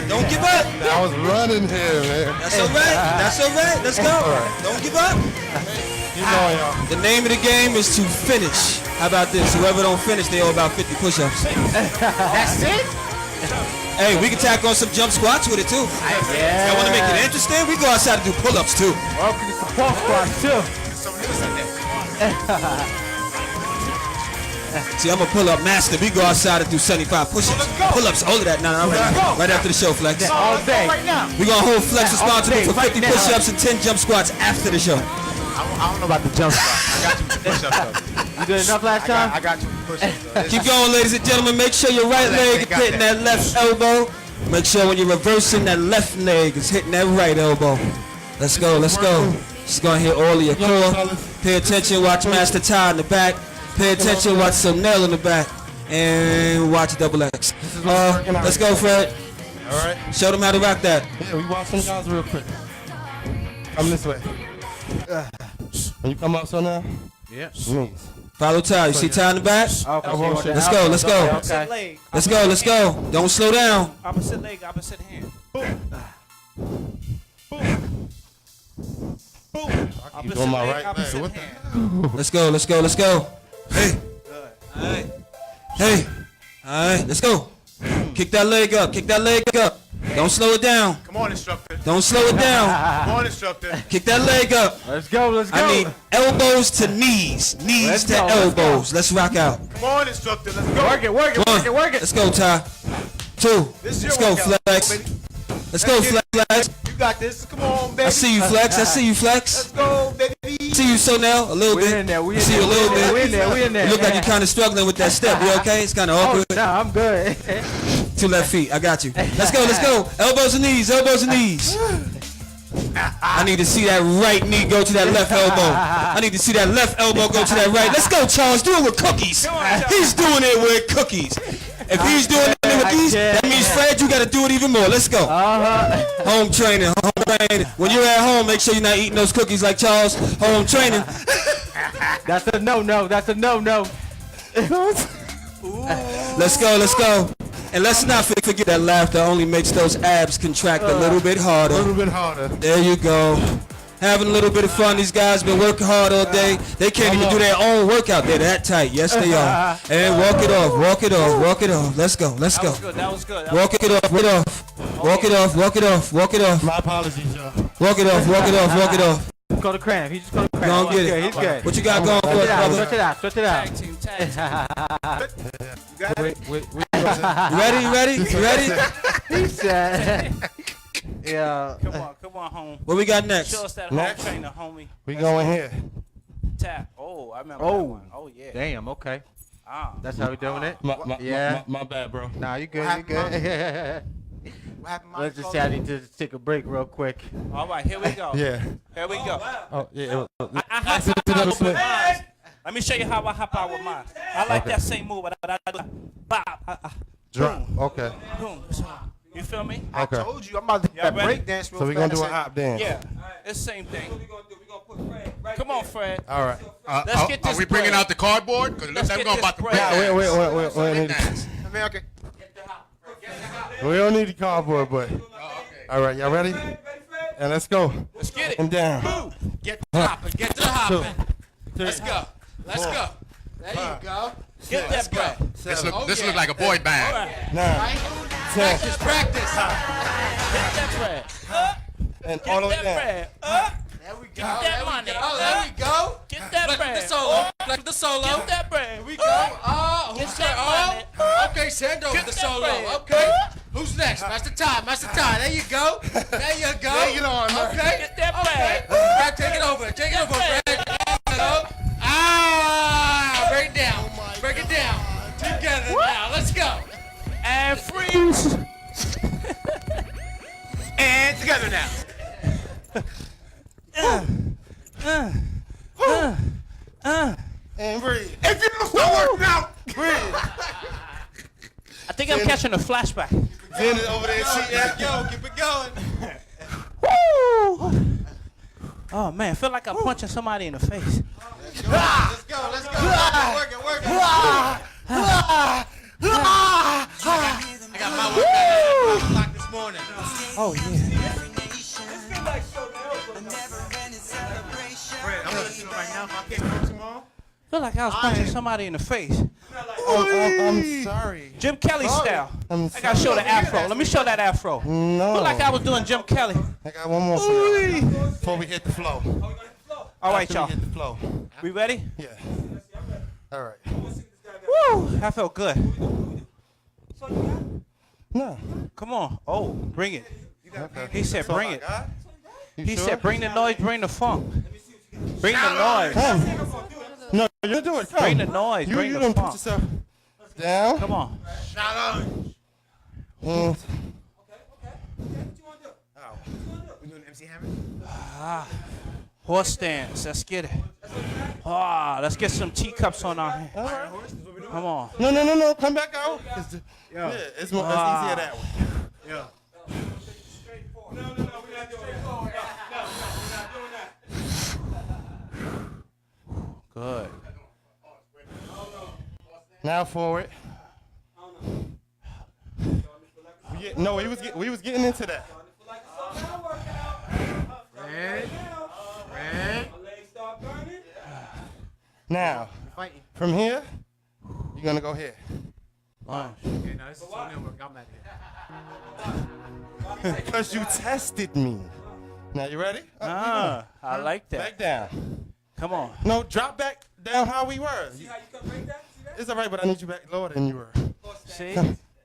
[SPEAKER 7] Don't give up.
[SPEAKER 5] I was running here, man.
[SPEAKER 7] That's all right. That's all right. Let's go. Don't give up.
[SPEAKER 5] You know, y'all.
[SPEAKER 7] The name of the game is to finish. How about this? Whoever don't finish, they owe about 50 push-ups.
[SPEAKER 2] That's it?
[SPEAKER 7] Hey, we can tack on some jump squats with it too. Y'all want to make it interesting? We go outside and do pull-ups too.
[SPEAKER 4] Welcome to support squats too.
[SPEAKER 7] See, I'm a pull-up master. We go outside and do 75 push-ups. Pull-ups, all of that. No, right after the show, Flex.
[SPEAKER 4] All day.
[SPEAKER 7] We're going to hold Flex responsible
[SPEAKER 4] day,
[SPEAKER 7] for
[SPEAKER 4] right
[SPEAKER 7] 50
[SPEAKER 4] now.
[SPEAKER 7] push-ups and 10 jump squats after the show.
[SPEAKER 2] I don't know about the jump spot. I got you with the push-ups though.
[SPEAKER 4] You did enough last time?
[SPEAKER 2] I got you with the push-ups though.
[SPEAKER 7] Keep going, ladies and gentlemen. Make sure your right leg is hitting that left elbow. Make sure when you're reversing, that left leg is hitting that right elbow. Let's go, let's go. Just gonna hit all of your core. Pay attention, watch Master Ty in the back. Pay attention, watch Sonell in the back. And watch Double X. Let's go, Fred.
[SPEAKER 5] All right.
[SPEAKER 7] Show them how to rock that.
[SPEAKER 5] Yeah, we watch some guys real quick. Come this way. When you come up, so now.
[SPEAKER 6] Yeah.
[SPEAKER 5] Knees.
[SPEAKER 7] Follow Ty. You see Ty in the back?
[SPEAKER 4] Okay.
[SPEAKER 7] Let's go, let's go.
[SPEAKER 8] Opposite leg.
[SPEAKER 7] Let's go, let's go. Don't slow down.
[SPEAKER 8] Opposite leg, opposite hand. Boom. Boom.
[SPEAKER 5] You
[SPEAKER 8] Opposite
[SPEAKER 5] doing my
[SPEAKER 8] leg,
[SPEAKER 5] right
[SPEAKER 8] opposite
[SPEAKER 5] leg. What the?
[SPEAKER 8] hand.
[SPEAKER 7] Let's go, let's go, let's go. Hey. Alright. Hey. Alright, let's go. Kick that leg up, kick that leg up. Don't slow it down.
[SPEAKER 2] Come on, instructor.
[SPEAKER 7] Don't slow it down.
[SPEAKER 2] Come on, instructor.
[SPEAKER 7] Kick that leg up.
[SPEAKER 4] Let's go. Let's go.
[SPEAKER 7] I need elbows to knees. Knees
[SPEAKER 4] Let's
[SPEAKER 7] to
[SPEAKER 4] go, let's
[SPEAKER 7] elbows. Let's rock out.
[SPEAKER 2] Come on, instructor. Let's go.
[SPEAKER 4] Work it. Work it.
[SPEAKER 7] Come
[SPEAKER 4] Work it.
[SPEAKER 7] on.
[SPEAKER 4] Work it.
[SPEAKER 7] Let's go, Ty. 2.
[SPEAKER 2] This is your
[SPEAKER 7] Let's go,
[SPEAKER 2] workout,
[SPEAKER 7] Flex.
[SPEAKER 2] baby.
[SPEAKER 7] Let's go, Flex.
[SPEAKER 2] You got this. Come on, baby.
[SPEAKER 7] I see you, Flex. I see you, Flex.
[SPEAKER 2] Let's go, baby.
[SPEAKER 7] See you, Sonell. A little
[SPEAKER 4] We
[SPEAKER 7] bit.
[SPEAKER 4] in there. We
[SPEAKER 7] I
[SPEAKER 4] in
[SPEAKER 7] see
[SPEAKER 4] there.
[SPEAKER 7] you a little bit.
[SPEAKER 4] We in there. We in there.
[SPEAKER 7] You look like you're kind of struggling with that step. You okay? It's kind of
[SPEAKER 4] Oh,
[SPEAKER 7] awkward.
[SPEAKER 4] nah, I'm good.
[SPEAKER 7] 2 left feet. I got you. Let's go. Let's go. Elbows and knees. Elbows and knees. I need to see that right knee go to that left elbow. I need to see that left elbow go to that right. Let's go, Charles. Do it with cookies. He's doing it with cookies. If he's doing it with these, that means, Fred, you got to do it even more. Let's go. Home training. Home training. When you're at home, make sure you're not eating those cookies like Charles. Home training.
[SPEAKER 4] That's a no-no. That's a no-no.
[SPEAKER 7] Let's go. Let's go. And let's not forget that laughter only makes those abs contract a little bit harder.
[SPEAKER 5] A little bit harder.
[SPEAKER 7] There you go. Having a little bit of fun. These guys been working hard all day. They can't even do their own workout. They're that tight. Yes, they are. And walk it off. Walk it off. Walk it off. Let's go. Let's go.
[SPEAKER 8] That was good.
[SPEAKER 7] Walk it off. Walk it off. Walk it off. Walk it off. Walk it off.
[SPEAKER 5] My apologies, y'all.
[SPEAKER 7] Walk it off. Walk it off. Walk it off.
[SPEAKER 4] just go to cramp. He just go to cramp.
[SPEAKER 7] Go get it.
[SPEAKER 4] Okay, he's good.
[SPEAKER 7] What you got going for us, brother?
[SPEAKER 4] Stretch it out. Stretch it out.
[SPEAKER 1] Tag team, tag team.
[SPEAKER 7] You ready? You ready? You ready?
[SPEAKER 4] He said. Yeah.
[SPEAKER 1] Come on, home.
[SPEAKER 7] What we got next?
[SPEAKER 1] Show us that
[SPEAKER 5] Next.
[SPEAKER 1] home trainer, homie.
[SPEAKER 5] We going here.
[SPEAKER 1] Tap. Oh, I remember that
[SPEAKER 4] Oh.
[SPEAKER 1] one. Oh, yeah.
[SPEAKER 4] Damn. Okay.
[SPEAKER 1] Ah.
[SPEAKER 4] That's how we doing it.
[SPEAKER 5] Yeah. My bad, bro.
[SPEAKER 4] Nah, you good. You good.
[SPEAKER 2] What happened,
[SPEAKER 4] Let's just say I need to take a break real quick.
[SPEAKER 1] All right, here we go.
[SPEAKER 5] Yeah.
[SPEAKER 1] Here we go.
[SPEAKER 5] Oh, yeah.
[SPEAKER 1] I hop out with mine. Let me show you how I hop out with mine. I like that same move, but I do bop.
[SPEAKER 5] Drop. Okay.
[SPEAKER 1] Boom. You feel me?
[SPEAKER 5] Okay.
[SPEAKER 2] I told you, I'm about to do
[SPEAKER 1] Y'all
[SPEAKER 2] that
[SPEAKER 1] ready?
[SPEAKER 2] break dance real
[SPEAKER 5] So we're going to do a
[SPEAKER 2] fast.
[SPEAKER 5] hop dance.
[SPEAKER 1] Yeah. It's the same thing.
[SPEAKER 3] What we gonna do? We gonna put Fred right
[SPEAKER 1] Come on, Fred.
[SPEAKER 5] All right.
[SPEAKER 1] Let's get this
[SPEAKER 6] Are we bringing
[SPEAKER 1] bread.
[SPEAKER 6] out the cardboard? Because it looks
[SPEAKER 1] Let's
[SPEAKER 6] like
[SPEAKER 1] get
[SPEAKER 6] we're
[SPEAKER 1] this
[SPEAKER 6] about to
[SPEAKER 1] bread.
[SPEAKER 6] break
[SPEAKER 5] Yeah,
[SPEAKER 6] dance.
[SPEAKER 5] wait.
[SPEAKER 6] Break dance.
[SPEAKER 2] I mean, okay.
[SPEAKER 5] We don't need the cardboard, but. All right, y'all ready?
[SPEAKER 3] Ready, Fred?
[SPEAKER 5] And let's go.
[SPEAKER 1] Let's get it.
[SPEAKER 5] And down.
[SPEAKER 8] Get to the hopping. Get to the hopping. Let's go. Let's go. There you go.
[SPEAKER 1] Get that bread.
[SPEAKER 6] This looks like a boy band.
[SPEAKER 1] All right.
[SPEAKER 5] 9, 10,
[SPEAKER 8] Practice, practice.
[SPEAKER 1] Get that bread.
[SPEAKER 5] and all the way
[SPEAKER 1] Get that
[SPEAKER 5] down.
[SPEAKER 1] bread.
[SPEAKER 8] There we go.
[SPEAKER 1] Get that money.
[SPEAKER 8] Oh, there we go.
[SPEAKER 1] Get that
[SPEAKER 8] Flex with
[SPEAKER 1] bread.
[SPEAKER 8] the solo. Flex with the solo.
[SPEAKER 1] Get that bread.
[SPEAKER 8] Here we go. Oh,
[SPEAKER 1] Get
[SPEAKER 8] who's
[SPEAKER 1] that
[SPEAKER 8] that? Oh, okay, Sando
[SPEAKER 1] Get
[SPEAKER 8] with the
[SPEAKER 1] that
[SPEAKER 8] solo.
[SPEAKER 1] bread.
[SPEAKER 8] Okay. Who's next? Master Ty. Master Ty. There you go. There you go.
[SPEAKER 5] Take it on, man.
[SPEAKER 8] Okay.
[SPEAKER 1] Get that
[SPEAKER 8] Okay.
[SPEAKER 1] bread.
[SPEAKER 8] Fred, take it over. Take it over, Fred. There you go. Ah, break it down. Break it down. Together now. Let's go.
[SPEAKER 1] And freeze.
[SPEAKER 2] And together now.
[SPEAKER 5] And breathe.
[SPEAKER 2] If you don't start working out,
[SPEAKER 1] I think I'm catching a flashback.
[SPEAKER 5] Zen is over there.
[SPEAKER 8] Yo, keep it going.
[SPEAKER 1] Woo! Oh man, I feel like I'm punching somebody in the face.
[SPEAKER 8] Let's go. Let's go. Let's go. Working. I got my work at 5 o'clock this morning.
[SPEAKER 1] Oh yeah.
[SPEAKER 2] I'm gonna do it right now. If I can't work tomorrow.
[SPEAKER 1] Feel like I was punching somebody in the face.
[SPEAKER 5] I'm sorry.
[SPEAKER 1] Jim Kelly style. I gotta show the afro. Let me show that afro.
[SPEAKER 5] No.
[SPEAKER 1] Feel like I was doing Jim Kelly.
[SPEAKER 5] I got one more for you before we hit the flow.
[SPEAKER 1] All right, y'all.
[SPEAKER 5] Hit the flow.
[SPEAKER 1] We ready?
[SPEAKER 5] Yeah. All right.
[SPEAKER 1] Woo! That felt good.
[SPEAKER 5] No.
[SPEAKER 1] Come on. Oh, bring it.
[SPEAKER 5] Okay.
[SPEAKER 1] He said, bring it.
[SPEAKER 5] You
[SPEAKER 1] He
[SPEAKER 5] sure?
[SPEAKER 1] said, bring the noise, bring the funk. Bring the noise.
[SPEAKER 5] Come. No, you do it. Come.
[SPEAKER 1] Bring the noise,
[SPEAKER 5] You,
[SPEAKER 1] bring
[SPEAKER 5] you
[SPEAKER 1] the
[SPEAKER 5] done put
[SPEAKER 1] funk.
[SPEAKER 5] yourself down.
[SPEAKER 1] Come on.
[SPEAKER 5] And
[SPEAKER 2] We doing MC Hammer?
[SPEAKER 1] Horse stance. Let's get it. Ah, let's get some teacups on our hand. Come on.
[SPEAKER 5] no. Come back out. Yeah, it's more. It's easier that way.
[SPEAKER 2] Yeah.
[SPEAKER 3] No, we're not doing that. No, we're not doing that.
[SPEAKER 1] Good.
[SPEAKER 5] Now forward. No, we was getting into that.
[SPEAKER 2] Red.
[SPEAKER 3] My legs start burning.
[SPEAKER 5] Now,
[SPEAKER 2] Fighting.
[SPEAKER 5] from here, you're gonna go here.
[SPEAKER 1] Lunge.
[SPEAKER 2] Okay, now this is so new work. I'm not here.
[SPEAKER 5] Because you tested me. Now you ready?
[SPEAKER 1] Ah, I like
[SPEAKER 5] Back
[SPEAKER 1] that.
[SPEAKER 5] down.
[SPEAKER 1] Come on.
[SPEAKER 5] No, drop back down how we were.
[SPEAKER 3] See how you come break that? See that?
[SPEAKER 5] It's all right, but I need you back lower than you were.
[SPEAKER 1] See?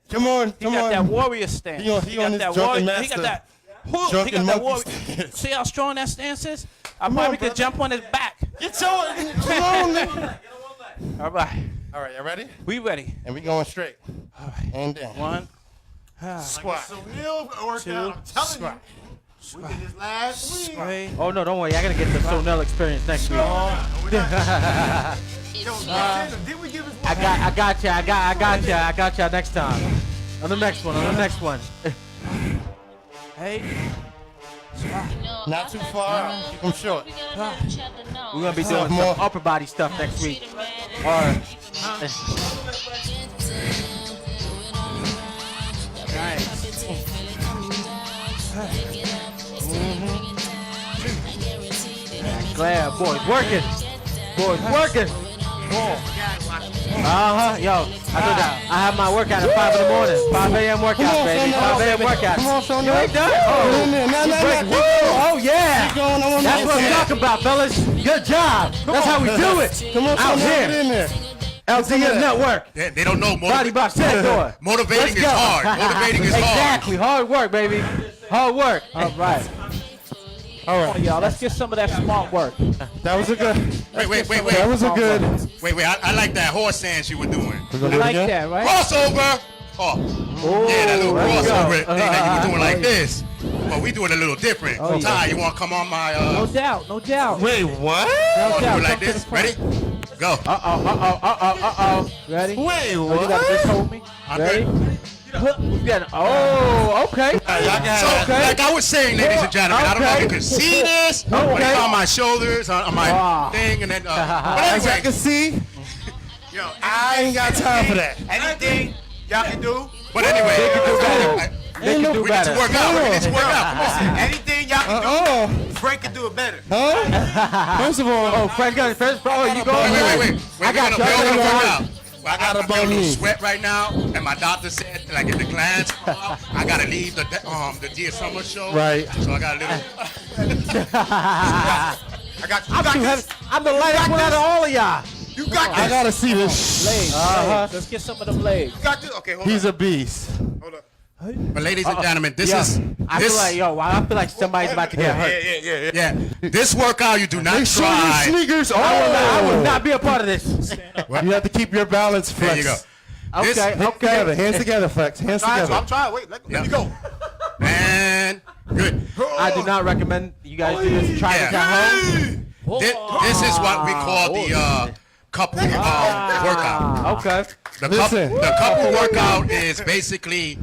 [SPEAKER 5] Come on,
[SPEAKER 1] He
[SPEAKER 5] come
[SPEAKER 1] got that
[SPEAKER 5] on.
[SPEAKER 1] warrior stance.
[SPEAKER 5] He on
[SPEAKER 1] got
[SPEAKER 5] his
[SPEAKER 1] that
[SPEAKER 5] drunken
[SPEAKER 1] warrior. He
[SPEAKER 5] master.
[SPEAKER 1] got that. He
[SPEAKER 5] Drunken
[SPEAKER 1] got that
[SPEAKER 5] monkey
[SPEAKER 1] warrior.
[SPEAKER 5] stance.
[SPEAKER 1] See how strong that stance is? I
[SPEAKER 5] Come on,
[SPEAKER 1] probably could
[SPEAKER 5] brother.
[SPEAKER 1] jump on his back.
[SPEAKER 5] Get your, come on, nigga.
[SPEAKER 1] All right.
[SPEAKER 5] All right, you ready?
[SPEAKER 1] We ready.
[SPEAKER 5] And we going straight.
[SPEAKER 1] All right.
[SPEAKER 5] And down.
[SPEAKER 1] One.
[SPEAKER 5] Squat.
[SPEAKER 2] So Neil worked out. I'm telling
[SPEAKER 5] Squat.
[SPEAKER 2] you. We did this last week.
[SPEAKER 1] Three.
[SPEAKER 4] Oh no, don't worry. I gotta get the Sonel experience next week.
[SPEAKER 2] Did we give his
[SPEAKER 4] I got you next time. On the next one.
[SPEAKER 1] Hey.
[SPEAKER 5] Not too far. Keep them short.
[SPEAKER 4] We're gonna be
[SPEAKER 5] So
[SPEAKER 4] doing
[SPEAKER 5] more-
[SPEAKER 4] some upper body stuff next week. Or glad boys working. Yo, I have my workout at 5 in the morning. 5 a.m. workout, baby. 5 a.m. workout.
[SPEAKER 5] Come on, son.
[SPEAKER 4] You ain't done? Oh, yeah. That's what I'm talking about, fellas. Good job. That's how we do it.
[SPEAKER 5] Come on,
[SPEAKER 4] out
[SPEAKER 5] son. Get
[SPEAKER 4] here.
[SPEAKER 5] in there.
[SPEAKER 4] LDM Network.
[SPEAKER 6] They don't know.
[SPEAKER 4] Body box Sandor.
[SPEAKER 6] Motivating is hard. Motivating is hard.
[SPEAKER 4] Exactly. Hard work, baby. Hard work.
[SPEAKER 9] All right.
[SPEAKER 5] All
[SPEAKER 9] Come on, y'all. Let's get some of that smart work.
[SPEAKER 5] That was a good.
[SPEAKER 6] Wait.
[SPEAKER 5] That was a good.
[SPEAKER 6] Wait. I like that horse dance you were doing.
[SPEAKER 5] We're gonna
[SPEAKER 9] I
[SPEAKER 5] do it
[SPEAKER 9] like
[SPEAKER 5] again?
[SPEAKER 9] that, right?
[SPEAKER 6] Crossover. Oh. Yeah, that little
[SPEAKER 4] let's
[SPEAKER 6] crossover
[SPEAKER 4] go.
[SPEAKER 6] thing that you were doing like this. But we doing it a little different.
[SPEAKER 9] Oh, yeah.
[SPEAKER 6] Ty, you want to come on my?
[SPEAKER 9] No doubt. No doubt.
[SPEAKER 5] Wait, what?
[SPEAKER 9] No
[SPEAKER 6] Do
[SPEAKER 9] doubt.
[SPEAKER 6] it like
[SPEAKER 9] Come to
[SPEAKER 6] this.
[SPEAKER 9] the front.
[SPEAKER 6] Ready? Go.
[SPEAKER 9] Ready?
[SPEAKER 5] Wait,
[SPEAKER 9] Oh,
[SPEAKER 5] what?
[SPEAKER 9] you gotta just hold me.
[SPEAKER 6] I'm
[SPEAKER 9] Ready?
[SPEAKER 6] good.
[SPEAKER 4] Oh, okay.
[SPEAKER 6] So, like I was saying, ladies and gentlemen, I don't know if you can see this, but it's on my shoulders, on my thing, and then. But
[SPEAKER 5] As I
[SPEAKER 6] anyway,
[SPEAKER 5] can see,
[SPEAKER 6] yo,
[SPEAKER 5] I ain't got time for that.
[SPEAKER 2] Anything y'all can do?
[SPEAKER 6] but anyway,
[SPEAKER 4] They can do better. They can do
[SPEAKER 6] we need
[SPEAKER 4] better.
[SPEAKER 6] to work out. We need to work out. Come on.
[SPEAKER 2] Anything y'all can do? Frank can do it better.
[SPEAKER 5] Huh? First of all,
[SPEAKER 4] Oh, Frank got it first. Oh, you go.
[SPEAKER 6] Wait.
[SPEAKER 4] I got
[SPEAKER 6] We're gonna work out.
[SPEAKER 4] you.
[SPEAKER 6] Well, I got a little sweat right now, and my doctor said, like, if the glands come out, I gotta leave the Dear Summer show.
[SPEAKER 5] Right.
[SPEAKER 6] So I got a little. I got.
[SPEAKER 4] I'm too heavy. I'm the lightest one out of all of y'all.
[SPEAKER 2] You got
[SPEAKER 5] I
[SPEAKER 2] this.
[SPEAKER 5] gotta see this.
[SPEAKER 9] Legs. Let's get some of them legs.
[SPEAKER 2] You got this. Okay, hold
[SPEAKER 5] He's
[SPEAKER 2] on.
[SPEAKER 5] a beast.
[SPEAKER 2] Hold up.
[SPEAKER 6] But ladies and gentlemen, this
[SPEAKER 4] Yo,
[SPEAKER 6] is.
[SPEAKER 4] I feel like I feel like somebody's about to get hurt.
[SPEAKER 6] Yeah. This workout you do not
[SPEAKER 5] Make sure your
[SPEAKER 6] try.
[SPEAKER 5] sneakers.
[SPEAKER 4] I will not be a part of this.
[SPEAKER 5] You have to keep your balance,
[SPEAKER 6] There
[SPEAKER 5] Flex.
[SPEAKER 6] you go. This-
[SPEAKER 4] Okay,
[SPEAKER 5] Hands together, hands together, Flex. Hands
[SPEAKER 2] I'm
[SPEAKER 5] together.
[SPEAKER 2] trying. Wait, let me go.
[SPEAKER 6] And good.
[SPEAKER 4] I do not recommend you guys do this. Try this at home.
[SPEAKER 6] This is what we call the couple workout.
[SPEAKER 4] Okay.
[SPEAKER 5] Listen.
[SPEAKER 6] The couple workout is basically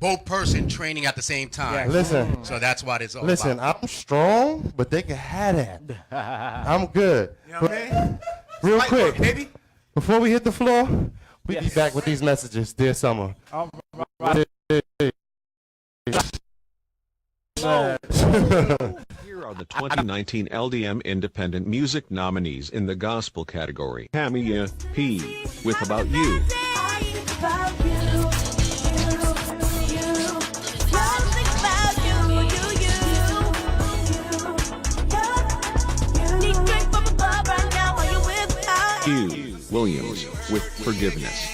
[SPEAKER 6] both person training at the same time.
[SPEAKER 5] Listen.
[SPEAKER 6] So that's what it's all
[SPEAKER 5] Listen,
[SPEAKER 6] about.
[SPEAKER 5] I'm strong, but they can have that. I'm good.
[SPEAKER 2] You know what I mean?
[SPEAKER 5] Real
[SPEAKER 2] Light work,
[SPEAKER 5] quick,
[SPEAKER 2] baby.
[SPEAKER 5] before we hit the floor, we'll be back with these messages. Dear Summer.
[SPEAKER 10] Here are the 2019 LDM Independent Music nominees in the Gospel category. Tamia P. with About You. Hugh Williams with Forgiveness.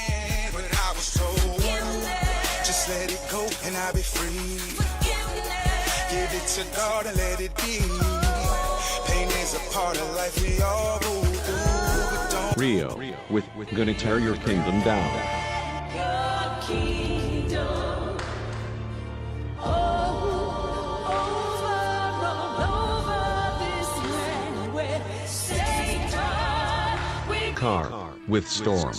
[SPEAKER 11] Just let it go and I'll be free. Give it to God and let it be. Pain is a part of life we all go through, but don't.
[SPEAKER 10] Rio with Gonna Tear Your Kingdom Down. Car with Storm.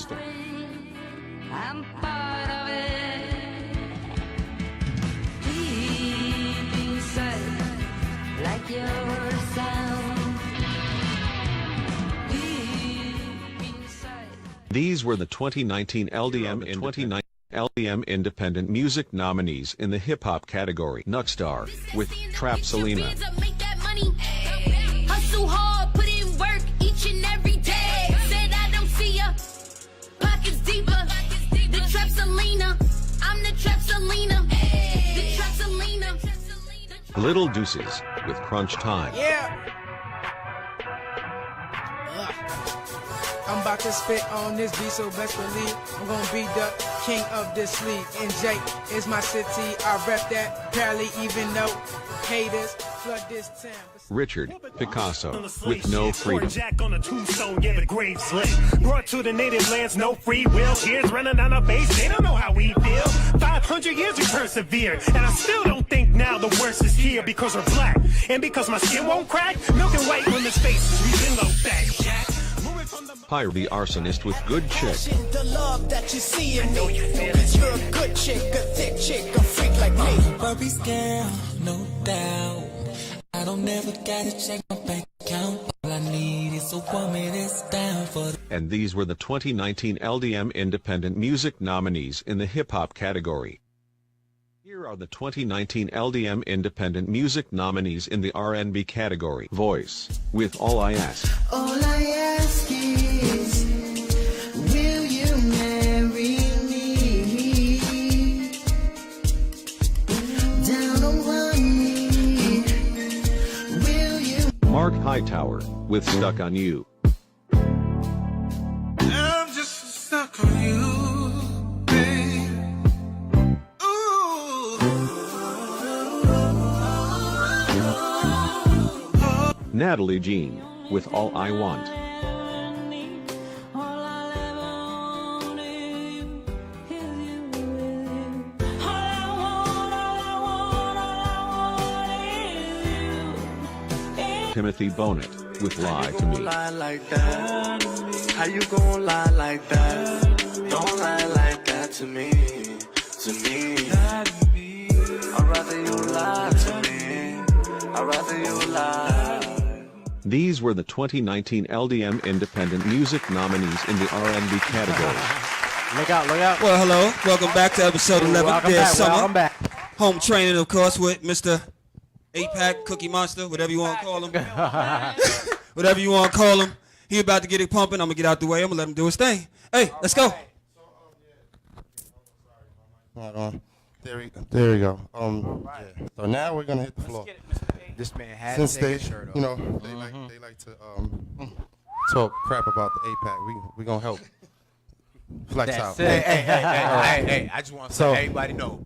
[SPEAKER 12] I'm part of it. Deep inside, like your sound. Deep inside.
[SPEAKER 10] These were the 2019 LDM Independent Music nominees in the hip hop category. Nutstar with Trap Selena.
[SPEAKER 12] Hustle hard, put in work each and every day. Said I don't see ya. Pockets deeper. The Trap Selena. I'm the Trap Selena. The Trap Selena.
[SPEAKER 10] Little Deuces with Crunch Time.
[SPEAKER 8] Yeah. I'm about to spit on this beat, so best believe I'm gonna be the king of this league. And Jake is my city, I rep that, barely even know haters flood this town.
[SPEAKER 10] Richard Picasso with No Freedom.
[SPEAKER 13] Jack on a tombstone, yeah, the grave slit. Brought to the native lands, no free will. Kids running down a base, they don't know how we feel. 500 years we persevere, and I still don't think now the worst is here because we're black. And because my skin won't crack, milk and white women's faces, we've been low back, Jack.
[SPEAKER 10] Pyre the Arsonist with Good Chick.
[SPEAKER 11] The love that you see in me, cause you're a good chick, a thick chick, a freak like me. Barbie's girl, no doubt. I don't ever gotta check my bank account. All I need is a woman that's down for the.
[SPEAKER 10] And these were the 2019 LDM Independent Music nominees in the hip hop category. Here are the 2019 LDM Independent Music nominees in the R&B category. Voice with All I Ask.
[SPEAKER 11] All I ask is
[SPEAKER 10] with Stuck on You.
[SPEAKER 11] I'm just stuck on you, babe.
[SPEAKER 10] Natalie Jean with All I Want. Timothy Bonnet with Lie to Me.
[SPEAKER 11] Lie like that. How you gon' lie like that? Don't lie like that to me. To me. I'd rather you lie to me. I'd rather you lie.
[SPEAKER 10] These were the 2019 LDM Independent Music nominees in the R&B category.
[SPEAKER 4] Look out, look out.
[SPEAKER 7] Well, hello. Welcome back to episode 11.
[SPEAKER 4] Welcome
[SPEAKER 7] Dear
[SPEAKER 4] back,
[SPEAKER 7] Summer.
[SPEAKER 4] welcome back.
[SPEAKER 7] Home training, of course, with Mr. 8-Pack, Cookie Monster, whatever you want to call him. Whatever you want to call him. He about to get it pumping. I'm going to get out the way. I'm going to let him do his thing. Hey, let's go.
[SPEAKER 5] Hold on. There we go. Yeah. So now we're gonna hit the floor.
[SPEAKER 2] This man has
[SPEAKER 5] Since
[SPEAKER 2] to take
[SPEAKER 5] they,
[SPEAKER 2] his shirt off.
[SPEAKER 5] you know, they like to talk crap about the APAC. We gonna help flex out.
[SPEAKER 2] Hey, I just want to
[SPEAKER 5] So,
[SPEAKER 2] let everybody know.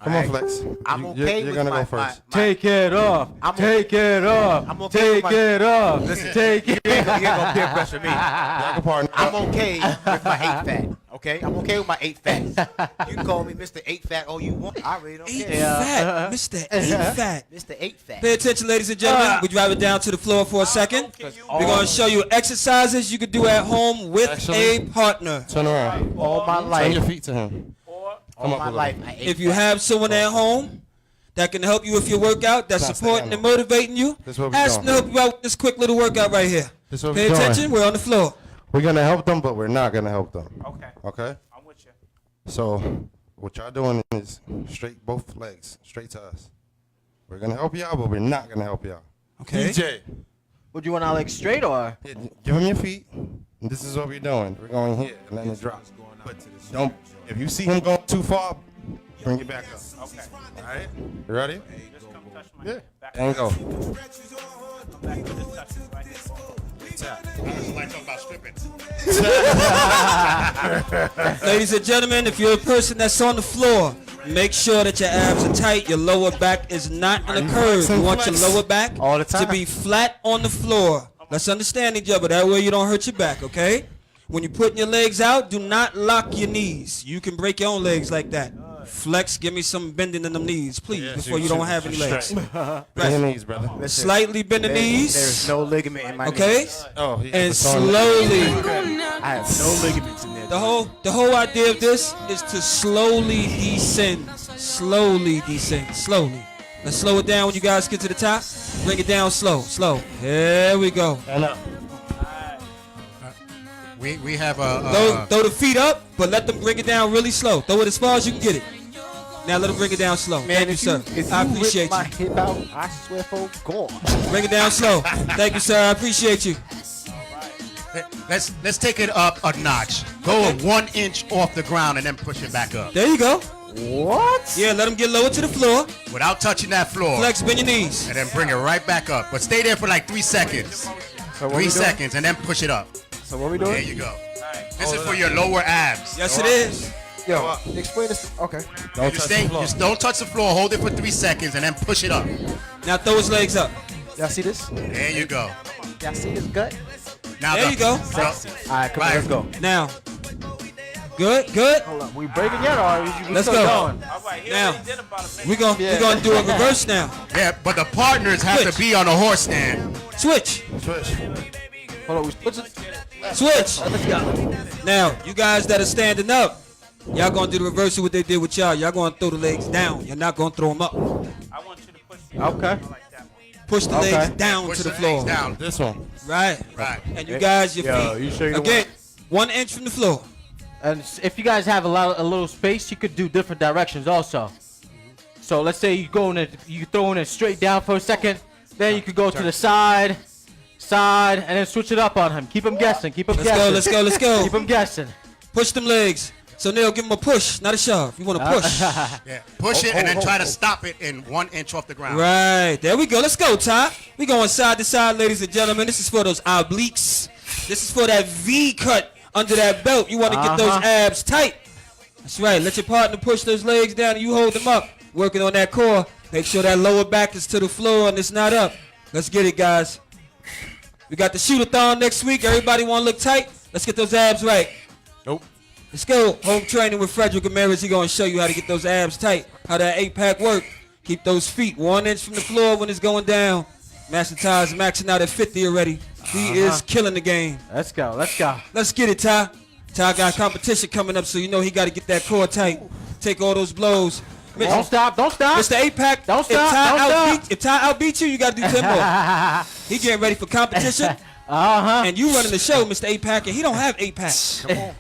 [SPEAKER 5] Come on, Flex.
[SPEAKER 2] I'm okay
[SPEAKER 5] You're
[SPEAKER 2] with
[SPEAKER 5] gonna
[SPEAKER 2] my,
[SPEAKER 5] go first.
[SPEAKER 4] Take it off. Take it off.
[SPEAKER 2] I'm okay with
[SPEAKER 4] Take it off.
[SPEAKER 2] Listen,
[SPEAKER 4] Take it.
[SPEAKER 2] You ain't gonna peer pressure me.
[SPEAKER 5] Partner.
[SPEAKER 2] I'm okay with my 8 fat. Okay, I'm okay with my 8 fat. You can call me Mr. 8 fat all you want. I really don't
[SPEAKER 7] 8
[SPEAKER 2] care.
[SPEAKER 7] fat. Mr. 8 fat.
[SPEAKER 2] Mr. 8 fat.
[SPEAKER 7] Pay attention, ladies and gentlemen. We drive it down to the floor for a second. We're going to show you exercises you could do at home with a partner.
[SPEAKER 5] Turn around.
[SPEAKER 4] All my
[SPEAKER 5] Turn
[SPEAKER 4] life.
[SPEAKER 5] your feet to him. Come
[SPEAKER 2] All
[SPEAKER 5] up
[SPEAKER 2] my
[SPEAKER 5] a little.
[SPEAKER 2] life, I ate
[SPEAKER 7] If you
[SPEAKER 2] fat.
[SPEAKER 7] have someone at home that can help you with your workout, that's
[SPEAKER 5] Nah, stay
[SPEAKER 7] supporting
[SPEAKER 5] down
[SPEAKER 7] and motivating you,
[SPEAKER 5] This what we
[SPEAKER 7] ask them
[SPEAKER 5] doing.
[SPEAKER 7] to help you out with this quick little workout right here.
[SPEAKER 5] This what
[SPEAKER 7] Pay
[SPEAKER 5] we doing.
[SPEAKER 7] attention. We're on the floor.
[SPEAKER 5] We're gonna help them, but we're not gonna help them.
[SPEAKER 1] Okay.
[SPEAKER 5] Okay.
[SPEAKER 1] I'm with you.
[SPEAKER 5] So what y'all doing is straight, both legs straight to us. We're gonna help y'all, but we're not gonna help y'all.
[SPEAKER 7] Okay.
[SPEAKER 5] DJ,
[SPEAKER 4] Would you want our legs straight or?
[SPEAKER 5] yeah, give him your feet. And this is what we're doing. We're going here and letting it drop. But don't. If you see him going too far, bring it back up.
[SPEAKER 1] Okay.
[SPEAKER 5] All right. You ready?
[SPEAKER 1] Just come touch my back.
[SPEAKER 5] And go.
[SPEAKER 1] Back to the touch right here.
[SPEAKER 6] Like talking about stripping.
[SPEAKER 7] Ladies and gentlemen, if you're a person that's on the floor, make sure that your abs are tight. Your lower back is not in a curve.
[SPEAKER 5] flexing,
[SPEAKER 7] You want
[SPEAKER 5] flex?
[SPEAKER 7] your lower back
[SPEAKER 4] All the
[SPEAKER 7] to
[SPEAKER 4] time.
[SPEAKER 7] be flat on the floor. Let's understand each other. That way you don't hurt your back, okay? When you're putting your legs out, do not lock your knees. You can break your own legs like that. Flex, give me some bending in them knees, please, before you don't have any legs.
[SPEAKER 5] Bend your knees, brother.
[SPEAKER 2] Listen,
[SPEAKER 7] Slightly bend the knees.
[SPEAKER 2] There's no ligament in my
[SPEAKER 7] Okay?
[SPEAKER 2] knees.
[SPEAKER 5] Oh, he
[SPEAKER 7] And
[SPEAKER 5] has a song.
[SPEAKER 7] slowly.
[SPEAKER 2] I have no ligaments in there.
[SPEAKER 7] The whole idea of this is to slowly descend. Slowly descend. Slowly. Let's slow it down when you guys get to the top. Bring it down slow. Slow. Here we go.
[SPEAKER 5] And up.
[SPEAKER 6] We have a.
[SPEAKER 7] Throw the feet up, but let them bring it down really slow. Throw it as far as you can get it. Now let them bring it down slow. Thank you, sir. I appreciate
[SPEAKER 4] my
[SPEAKER 7] you.
[SPEAKER 4] hip out, I swear for God.
[SPEAKER 7] Bring it down slow. Thank you, sir. I appreciate you.
[SPEAKER 6] Let's take it up a notch. Go 1 inch off the ground and then push it back up.
[SPEAKER 7] There you go.
[SPEAKER 4] What?
[SPEAKER 7] Yeah, let them get lower to the floor.
[SPEAKER 6] Without touching that floor.
[SPEAKER 7] Flex, bend your knees.
[SPEAKER 6] And then bring it right back up. But stay there for like 3 seconds.
[SPEAKER 4] So
[SPEAKER 6] 3 seconds and then push it up.
[SPEAKER 4] So what we
[SPEAKER 6] There
[SPEAKER 4] doing?
[SPEAKER 6] you go. This is for your lower abs.
[SPEAKER 7] Yes, it is.
[SPEAKER 4] Yo, explain this. Okay.
[SPEAKER 5] Don't touch the floor.
[SPEAKER 6] Just don't touch the floor. Hold it for 3 seconds and then push it up.
[SPEAKER 7] Now throw his legs up.
[SPEAKER 4] Y'all see this?
[SPEAKER 6] There you go.
[SPEAKER 4] Y'all see this gut?
[SPEAKER 6] Now
[SPEAKER 7] There you go.
[SPEAKER 4] All right, come on, let's go.
[SPEAKER 7] Now. Good, good.
[SPEAKER 4] Hold up. We breaking yet or we
[SPEAKER 7] Let's
[SPEAKER 4] still
[SPEAKER 7] go.
[SPEAKER 4] going?
[SPEAKER 1] All right. He
[SPEAKER 7] Now,
[SPEAKER 1] already did about a minute.
[SPEAKER 7] we're gonna do a reverse now.
[SPEAKER 6] Yeah, but the partners have
[SPEAKER 7] Switch.
[SPEAKER 6] to be on a horse stand.
[SPEAKER 7] Switch.
[SPEAKER 5] Switch.
[SPEAKER 4] Hold on, we switch it.
[SPEAKER 7] Switch.
[SPEAKER 4] Let's go.
[SPEAKER 7] Now, you guys that are standing up, y'all gonna do the reverse of what they did with y'all. Y'all gonna throw the legs down. You're not gonna throw them up.
[SPEAKER 1] I want you to push the
[SPEAKER 4] Okay.
[SPEAKER 1] like that one.
[SPEAKER 7] Push the
[SPEAKER 4] Okay.
[SPEAKER 7] legs down
[SPEAKER 6] Push
[SPEAKER 7] to the
[SPEAKER 6] legs
[SPEAKER 7] floor.
[SPEAKER 6] down.
[SPEAKER 5] This one.
[SPEAKER 7] Right.
[SPEAKER 6] Right.
[SPEAKER 7] And you guys, your
[SPEAKER 4] Yo,
[SPEAKER 7] feet.
[SPEAKER 4] you sure you don't
[SPEAKER 7] Again, 1 inch from the floor.
[SPEAKER 4] And if you guys have a little space, you could do different directions also. So let's say you go in it, you throwing it straight down for a second, then you could go to the side, and then switch it up on him. Keep him guessing. Keep him
[SPEAKER 7] Let's
[SPEAKER 4] guessing.
[SPEAKER 7] go, let's go, let's go.
[SPEAKER 4] Keep him guessing.
[SPEAKER 7] Push them legs. So Neil, give him a push, not a shove. You want to push.
[SPEAKER 6] Yeah, push it and then try to stop it in 1 inch off the ground.
[SPEAKER 7] Right, there we go. Let's go, Ty. We going side to side, ladies and gentlemen. This is for those obliques. This is for that V cut under that belt. You want to get those abs tight. That's right. Let your partner push those legs down and you hold them up. Working on that core. Make sure that lower back is to the floor and it's not up. Let's get it, guys. We got the shoot-a-thon next week. Everybody want to look tight? Let's get those abs right.
[SPEAKER 5] Nope.
[SPEAKER 7] Let's go. Home training with Frederick Ramirez. He's going to show you how to get those abs tight, how that 8-pack work. Keep those feet 1 inch from the floor when it's going down. Master Ty is maxing out at 50 already. He is killing the game.
[SPEAKER 4] Let's go. Let's go.
[SPEAKER 7] Let's get it, Ty. Ty got competition coming up, so you know he got to get that core tight. Take all those blows.
[SPEAKER 4] Don't stop. Don't stop.
[SPEAKER 7] Mr. 8-pack.
[SPEAKER 4] Don't stop.
[SPEAKER 7] If Ty outbeats you, you got to do 10 more. He getting ready for competition. And you running the show, Mr. 8-pack, and he don't have 8-packs. Come on.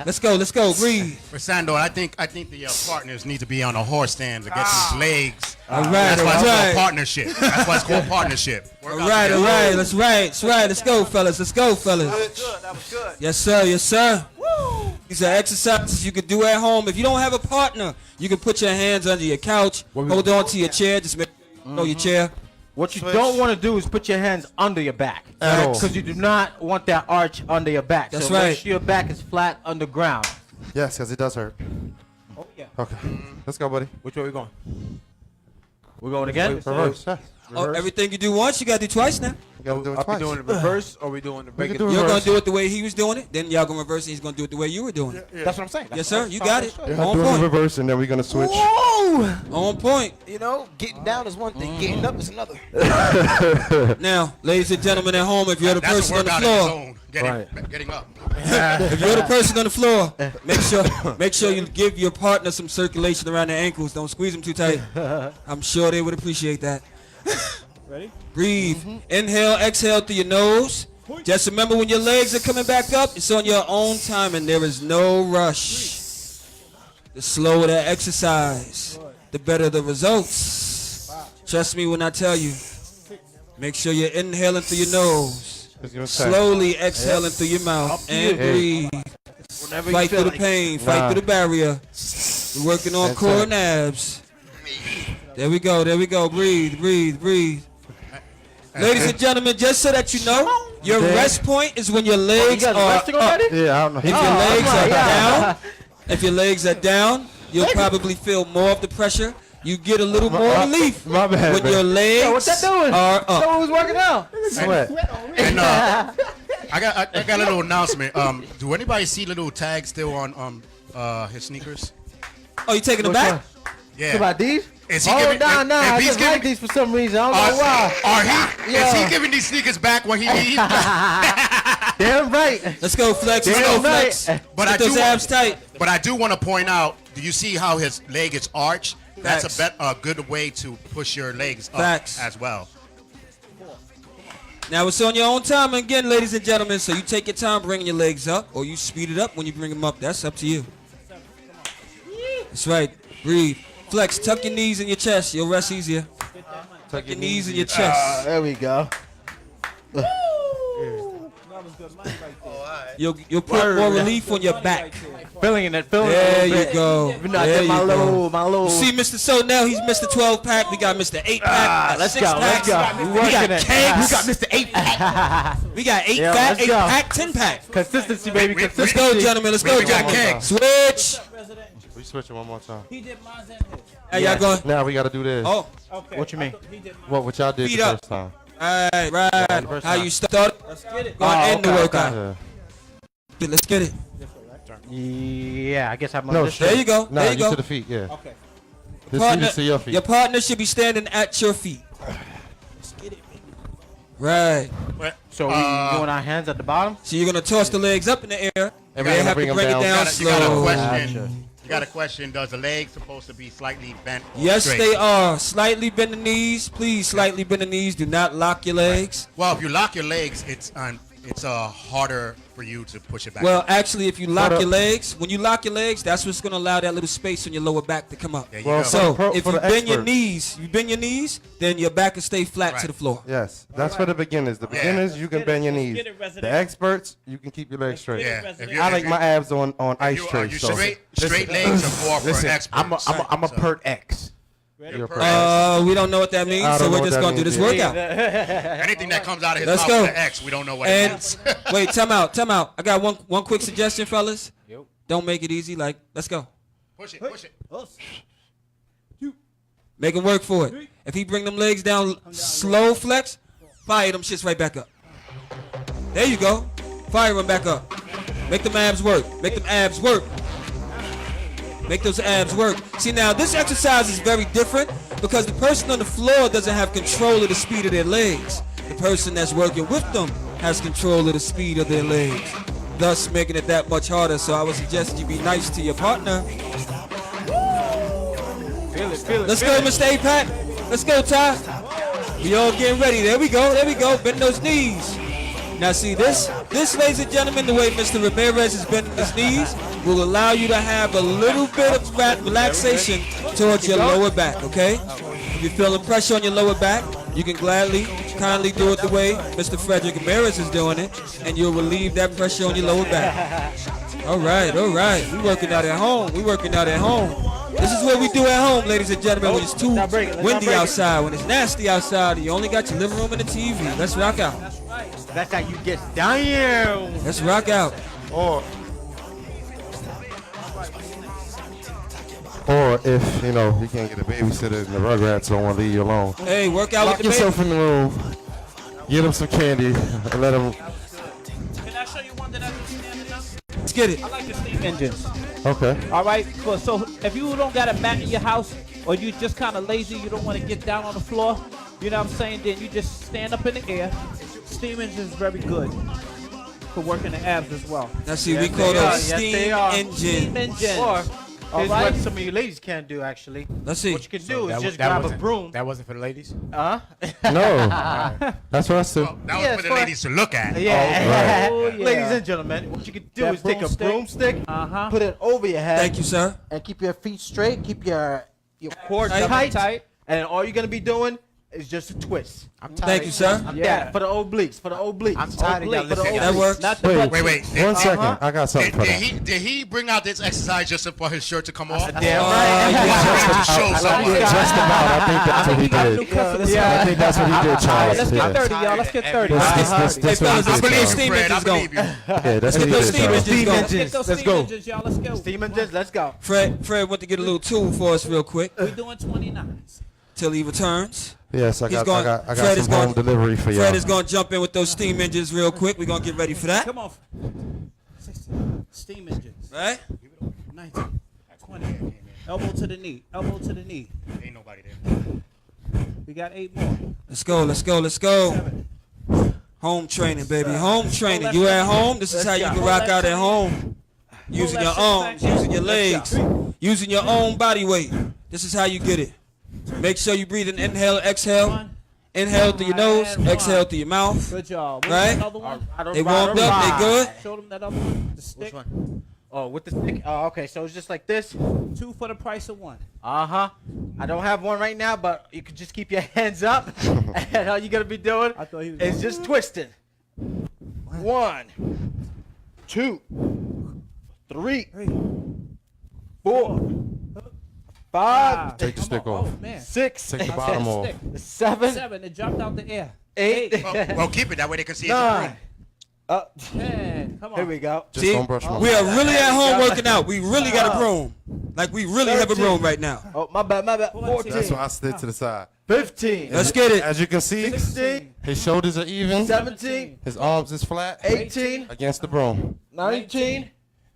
[SPEAKER 7] Let's go. Let's go. Breathe.
[SPEAKER 6] For Sando, I think the partners need to be on a horse stand to get these legs.
[SPEAKER 7] All right.
[SPEAKER 6] That's why it's
[SPEAKER 7] all right.
[SPEAKER 6] called partnership. That's why it's called partnership.
[SPEAKER 7] All right. All right. That's right. That's right. Let's go, fellas. Let's go, fellas.
[SPEAKER 2] That was good. That was good.
[SPEAKER 7] Yes, sir. Yes, sir. Woo. These are exercises you can do at home. If you don't have a partner, you can put your hands under your couch, hold on to your chair, just make your chair.
[SPEAKER 4] What you don't want to do is put your hands under your back. Because you do not want that arch under your back.
[SPEAKER 7] That's
[SPEAKER 4] so
[SPEAKER 7] right.
[SPEAKER 4] Make sure your back is flat on the ground.
[SPEAKER 5] Yes, because it does hurt.
[SPEAKER 4] Oh, yeah.
[SPEAKER 5] Okay. Let's go, buddy.
[SPEAKER 4] Which way we going? We're going again?
[SPEAKER 5] Reverse. Yeah.
[SPEAKER 7] Oh, everything you do once, you got to do twice now.
[SPEAKER 5] You got to do it
[SPEAKER 2] Are
[SPEAKER 5] twice.
[SPEAKER 2] we doing the reverse or are we doing the
[SPEAKER 5] We can
[SPEAKER 2] regular?
[SPEAKER 5] do
[SPEAKER 7] You're
[SPEAKER 5] reverse.
[SPEAKER 7] going to do it the way he was doing it. Then y'all going to reverse it. He's going to do it the way you were doing it.
[SPEAKER 2] That's what I'm saying.
[SPEAKER 7] Yes, sir. You got it.
[SPEAKER 5] Yeah,
[SPEAKER 7] On
[SPEAKER 5] do the
[SPEAKER 7] point.
[SPEAKER 5] reverse, and then we're going to switch.
[SPEAKER 7] On point.
[SPEAKER 2] You know, getting down is one thing, getting up is another.
[SPEAKER 7] Now, ladies and gentlemen at home, if you're the
[SPEAKER 6] That's a
[SPEAKER 7] person on the
[SPEAKER 6] workout in its
[SPEAKER 7] floor,
[SPEAKER 6] own. Getting up.
[SPEAKER 7] if you're the person on the floor, make sure you give your partner some circulation around the ankles. Don't squeeze them too tight. I'm sure they would appreciate that.
[SPEAKER 9] Ready?
[SPEAKER 7] Breathe. Inhale, exhale through your nose. Just remember when your legs are coming back up, it's on your own time and there is no rush. The slower the exercise, the better the results. Trust me when I tell you. Make sure you're inhaling through your nose. Slowly exhaling through your mouth. And breathe. Fight through the pain. Fight through the barrier. We're working on core and abs. There we go. There we go. Breathe, breathe, breathe. Ladies and gentlemen, just so that you know, your rest point is when your legs are up.
[SPEAKER 5] Yeah, I don't know.
[SPEAKER 7] If your legs are down, if your legs are down, you'll probably feel more of the pressure. You get a little more relief
[SPEAKER 5] My bad,
[SPEAKER 7] when
[SPEAKER 5] man.
[SPEAKER 7] your legs
[SPEAKER 4] What's that doing?
[SPEAKER 7] are up.
[SPEAKER 4] Someone was working out.
[SPEAKER 5] Sweat.
[SPEAKER 6] And I got a little announcement. Do anybody see little tags still on his sneakers?
[SPEAKER 7] Oh, you taking them back?
[SPEAKER 6] Yeah.
[SPEAKER 4] Talk about these?
[SPEAKER 6] Is he
[SPEAKER 4] Oh,
[SPEAKER 6] giving?
[SPEAKER 4] nah. I
[SPEAKER 6] If he's
[SPEAKER 4] just like
[SPEAKER 6] giving,
[SPEAKER 4] these for some reason. I don't know why.
[SPEAKER 6] is he giving these sneakers back when he needs?
[SPEAKER 4] Damn right.
[SPEAKER 7] Let's go, Flex. Let's go,
[SPEAKER 4] Damn right.
[SPEAKER 7] Flex.
[SPEAKER 6] But
[SPEAKER 7] Get those abs tight.
[SPEAKER 6] But I do want to point out. Do you see how his leg is arched? That's a good way to push your legs up
[SPEAKER 7] Facts.
[SPEAKER 6] as well.
[SPEAKER 7] Now it's on your own time again, ladies and gentlemen. So you take your time bringing your legs up, or you speed it up when you bring them up. That's up to you. That's right. Breathe. Flex. Tuck your knees in your chest. You'll rest easier. Tuck your knees in your chest.
[SPEAKER 4] There we go.
[SPEAKER 7] You'll put more relief on your back.
[SPEAKER 4] Feeling it. Feeling
[SPEAKER 7] There
[SPEAKER 4] it.
[SPEAKER 7] you go.
[SPEAKER 4] Even though I
[SPEAKER 7] There
[SPEAKER 4] did my
[SPEAKER 7] you
[SPEAKER 4] little,
[SPEAKER 7] go. You see Mr. So now he's Mr. 12-pack. We got Mr. 8-pack.
[SPEAKER 4] Let's go. Let's go. We
[SPEAKER 7] We
[SPEAKER 4] working
[SPEAKER 7] got
[SPEAKER 4] it.
[SPEAKER 7] kegs.
[SPEAKER 2] We got Mr. 8-pack.
[SPEAKER 7] We got 8
[SPEAKER 4] Yeah,
[SPEAKER 7] fat,
[SPEAKER 4] let's
[SPEAKER 7] 8
[SPEAKER 4] go.
[SPEAKER 7] pack, 10 pack.
[SPEAKER 4] Consistency, baby.
[SPEAKER 7] Let's
[SPEAKER 4] Consistency.
[SPEAKER 7] go, gentlemen. Let's go.
[SPEAKER 6] We got kegs.
[SPEAKER 7] Switch.
[SPEAKER 5] We switch it one more time.
[SPEAKER 9] He did mine and his.
[SPEAKER 7] Hey, y'all going?
[SPEAKER 5] Now we got to do this.
[SPEAKER 7] Oh,
[SPEAKER 9] Okay.
[SPEAKER 4] What you mean?
[SPEAKER 9] He did mine.
[SPEAKER 5] What y'all did
[SPEAKER 7] Feet
[SPEAKER 5] the
[SPEAKER 7] up.
[SPEAKER 5] first time.
[SPEAKER 7] right. How you start?
[SPEAKER 9] Let's get it.
[SPEAKER 7] Go end the
[SPEAKER 4] okay,
[SPEAKER 7] workout.
[SPEAKER 5] Yeah.
[SPEAKER 7] Let's get it.
[SPEAKER 4] Yeah, I guess I'm on
[SPEAKER 5] No,
[SPEAKER 4] this.
[SPEAKER 5] straight.
[SPEAKER 7] There you go.
[SPEAKER 5] Nah,
[SPEAKER 7] There you go.
[SPEAKER 5] to the feet, yeah.
[SPEAKER 9] Okay.
[SPEAKER 5] This
[SPEAKER 7] Partner,
[SPEAKER 5] feet is to your feet.
[SPEAKER 7] your partner should be standing at your feet. Let's get it, baby. Right.
[SPEAKER 4] So we doing our hands at the bottom?
[SPEAKER 7] So you're gonna toss the legs up in the air, and
[SPEAKER 5] we're
[SPEAKER 7] we
[SPEAKER 5] gonna
[SPEAKER 7] have
[SPEAKER 5] bring
[SPEAKER 7] to
[SPEAKER 5] 'em
[SPEAKER 7] bring it
[SPEAKER 5] down.
[SPEAKER 7] down
[SPEAKER 6] You got a
[SPEAKER 7] slow.
[SPEAKER 6] question. You got a question. Does the leg supposed to be slightly bent? Or
[SPEAKER 7] Yes,
[SPEAKER 6] straight?
[SPEAKER 7] they are. Slightly bend the knees. Please, slightly bend the knees. Do not lock your legs.
[SPEAKER 6] Well, if you lock your legs, it's a harder for you to push it back.
[SPEAKER 7] Well, actually, if you lock your legs, when you lock your legs, that's what's going to allow that little space on your lower back to come up.
[SPEAKER 6] There you go.
[SPEAKER 7] So
[SPEAKER 5] for
[SPEAKER 7] if
[SPEAKER 5] the
[SPEAKER 7] you bend your
[SPEAKER 5] experts.
[SPEAKER 7] knees, then your back will stay flat to the floor.
[SPEAKER 5] Yes, that's for the beginners. The beginners, you can bend your knees.
[SPEAKER 9] get it, resident.
[SPEAKER 5] The experts, you can keep your legs straight.
[SPEAKER 6] Yeah.
[SPEAKER 9] Resident.
[SPEAKER 5] I like my abs on ice
[SPEAKER 6] Are
[SPEAKER 5] trays.
[SPEAKER 6] you
[SPEAKER 5] So
[SPEAKER 6] straight legs or more for
[SPEAKER 2] Listen,
[SPEAKER 6] experts?
[SPEAKER 2] I'm a pert X.
[SPEAKER 5] you're a pro.
[SPEAKER 7] We don't know what that means,
[SPEAKER 5] I
[SPEAKER 7] so
[SPEAKER 5] don't know
[SPEAKER 7] we're
[SPEAKER 5] what
[SPEAKER 7] just
[SPEAKER 5] that
[SPEAKER 7] going to do
[SPEAKER 5] means
[SPEAKER 7] this
[SPEAKER 5] either.
[SPEAKER 7] workout.
[SPEAKER 6] Anything that comes out of his
[SPEAKER 7] Let's
[SPEAKER 6] mouth
[SPEAKER 7] go.
[SPEAKER 6] with an X, we don't know what it
[SPEAKER 7] And
[SPEAKER 6] means.
[SPEAKER 7] wait, time out. I got one quick suggestion, fellas. Don't make it easy. Like, let's go.
[SPEAKER 6] Push it.
[SPEAKER 7] Make him work for it. If he bring them legs down slow flex, fire them shits right back up. There you go. Fire them back up. Make them abs work. Make them abs work. Make those abs work. See, now this exercise is very different because the person on the floor doesn't have control of the speed of their legs. The person that's working with them has control of the speed of their legs, thus making it that much harder. So I would suggest you be nice to your partner. Let's go, Mr. A-Pat. Let's go, Ty. We all getting ready. There we go. Bend those knees. Now see this, ladies and gentlemen, the way Mr. Ramirez is bending his knees will allow you to have a little bit of relaxation towards your lower back, okay? If you're feeling pressure on your lower back, you can kindly do it the way Mr. Frederick Ramirez is doing it, and you'll relieve that pressure on your lower back. All right. We working out at home. This is what we do at home, ladies and gentlemen, when it's too windy outside, when it's nasty outside, you only got your living room and the TV. Let's rock out.
[SPEAKER 4] That's how you get down.
[SPEAKER 7] Let's rock out.
[SPEAKER 5] Or if you can't get a babysitter and the Rugrats don't want to leave you alone,
[SPEAKER 7] Hey, work out
[SPEAKER 5] lock
[SPEAKER 7] with the baby.
[SPEAKER 5] yourself in the room, get them some candy, and let them.
[SPEAKER 9] Can I show you one that I can stand up?
[SPEAKER 7] Let's get it.
[SPEAKER 9] I like the steam engines.
[SPEAKER 5] Okay.
[SPEAKER 9] All right. So if you don't got a mat in your house, or you just kind of lazy, you don't want to get down on the floor, you know what I'm saying? Then you just stand up in the air. Steam engine is very good for working the abs as well.
[SPEAKER 7] Now see, we call those steam engines.
[SPEAKER 9] Steam engines.
[SPEAKER 4] Or here's
[SPEAKER 9] right.
[SPEAKER 4] what some of you ladies can't do actually.
[SPEAKER 7] Let's see.
[SPEAKER 4] What you can do is just grab a broom.
[SPEAKER 2] That wasn't for the ladies?
[SPEAKER 5] No. That's what I said.
[SPEAKER 6] Well, that was for the ladies to look at.
[SPEAKER 4] Yeah.
[SPEAKER 9] Oh, yeah.
[SPEAKER 4] Ladies and gentlemen, what you can do
[SPEAKER 9] That
[SPEAKER 4] is take a
[SPEAKER 9] broomstick.
[SPEAKER 4] broomstick, put it over your head.
[SPEAKER 7] Thank you, sir.
[SPEAKER 4] And keep your feet straight, keep your core
[SPEAKER 7] Tight.
[SPEAKER 4] tight, and all you're gonna be doing is just a twist.
[SPEAKER 2] I'm tired.
[SPEAKER 7] Thank you, sir.
[SPEAKER 4] Yeah, for the obliques,
[SPEAKER 2] I'm tired of y'all
[SPEAKER 4] for the
[SPEAKER 2] listening.
[SPEAKER 7] That works.
[SPEAKER 9] Not the butt
[SPEAKER 6] Wait.
[SPEAKER 9] cheeks.
[SPEAKER 5] One second. I got something for that.
[SPEAKER 6] Did he bring out this exercise just for his shirt to come off?
[SPEAKER 4] Damn
[SPEAKER 6] To show someone.
[SPEAKER 5] Just about. I think that's what he did. I think that's what he did,
[SPEAKER 9] All right,
[SPEAKER 5] Charles.
[SPEAKER 9] let's get
[SPEAKER 5] Yeah.
[SPEAKER 9] 30, y'all. Let's get 30.
[SPEAKER 5] This-
[SPEAKER 9] All
[SPEAKER 5] this-
[SPEAKER 9] right.
[SPEAKER 5] this- this
[SPEAKER 7] Hey,
[SPEAKER 5] what he
[SPEAKER 7] fellas,
[SPEAKER 5] did,
[SPEAKER 7] let's get those
[SPEAKER 5] Charles.
[SPEAKER 7] steam
[SPEAKER 6] Fred, I
[SPEAKER 7] engines going.
[SPEAKER 6] believe you.
[SPEAKER 5] Yeah, that's what he
[SPEAKER 7] get those
[SPEAKER 5] did,
[SPEAKER 7] steam
[SPEAKER 5] Charles.
[SPEAKER 7] engines going.
[SPEAKER 9] Let's get those
[SPEAKER 4] Let's
[SPEAKER 9] steam
[SPEAKER 4] go.
[SPEAKER 9] engines, y'all. Let's go.
[SPEAKER 4] Steam engines, let's go.
[SPEAKER 7] Fred went to get a little tool for us real quick
[SPEAKER 9] We're doing 29s.
[SPEAKER 7] till he returns.
[SPEAKER 5] Yes, I
[SPEAKER 7] He's
[SPEAKER 5] got
[SPEAKER 7] Fred is
[SPEAKER 5] some home delivery for y'all.
[SPEAKER 7] Fred is going to jump in with those steam engines real quick. We're going to get ready for that.
[SPEAKER 9] Come on. 60. Steam engines.
[SPEAKER 7] Right?
[SPEAKER 9] 19. 20. Elbow to the knee. Elbow to the knee.
[SPEAKER 6] Ain't nobody there.
[SPEAKER 9] We got 8 more.
[SPEAKER 7] Let's go. Home training, baby. Home training. You at home? This is how you can rock out at home. Using your arms, using your legs, using your own body weight. This is how you get it. Make sure you breathe in, inhale, exhale. Inhale through your nose, exhale through your mouth.
[SPEAKER 9] Good job. What's
[SPEAKER 7] Right?
[SPEAKER 9] Another one?
[SPEAKER 7] They warmed up, they good.
[SPEAKER 9] Show them that other one. The stick.
[SPEAKER 4] Which one? Oh, with the stick. Oh, okay. So it's just like this.
[SPEAKER 9] 2 for the price of 1.
[SPEAKER 4] I don't have one right now, but you can just keep your hands up, and all you're gonna be doing
[SPEAKER 9] I thought he was
[SPEAKER 4] is just twisting. 1, 2, 3, 4, 5,
[SPEAKER 5] Take the stick off.
[SPEAKER 9] Oh, man.
[SPEAKER 4] 6,
[SPEAKER 5] Take the bottom off.
[SPEAKER 4] 7,
[SPEAKER 9] 7. It jumped out the air.
[SPEAKER 4] 8,
[SPEAKER 6] Well, keep it that way they can see it's a
[SPEAKER 4] 9.
[SPEAKER 6] broom.
[SPEAKER 9] 10. Come on.
[SPEAKER 4] Here we go.
[SPEAKER 5] Just
[SPEAKER 7] See,
[SPEAKER 5] don't brush my
[SPEAKER 7] we are really at home working out. We really got a broom. Like we really have a broom right now.
[SPEAKER 4] Oh, my bad. 14,
[SPEAKER 5] That's why I slid to the side.
[SPEAKER 4] 15,
[SPEAKER 7] Let's get it.
[SPEAKER 5] As you can see,
[SPEAKER 4] 16,
[SPEAKER 5] his shoulders are even.
[SPEAKER 4] 17,
[SPEAKER 5] His arms is flat
[SPEAKER 4] 18,
[SPEAKER 5] against the broom.
[SPEAKER 4] 19.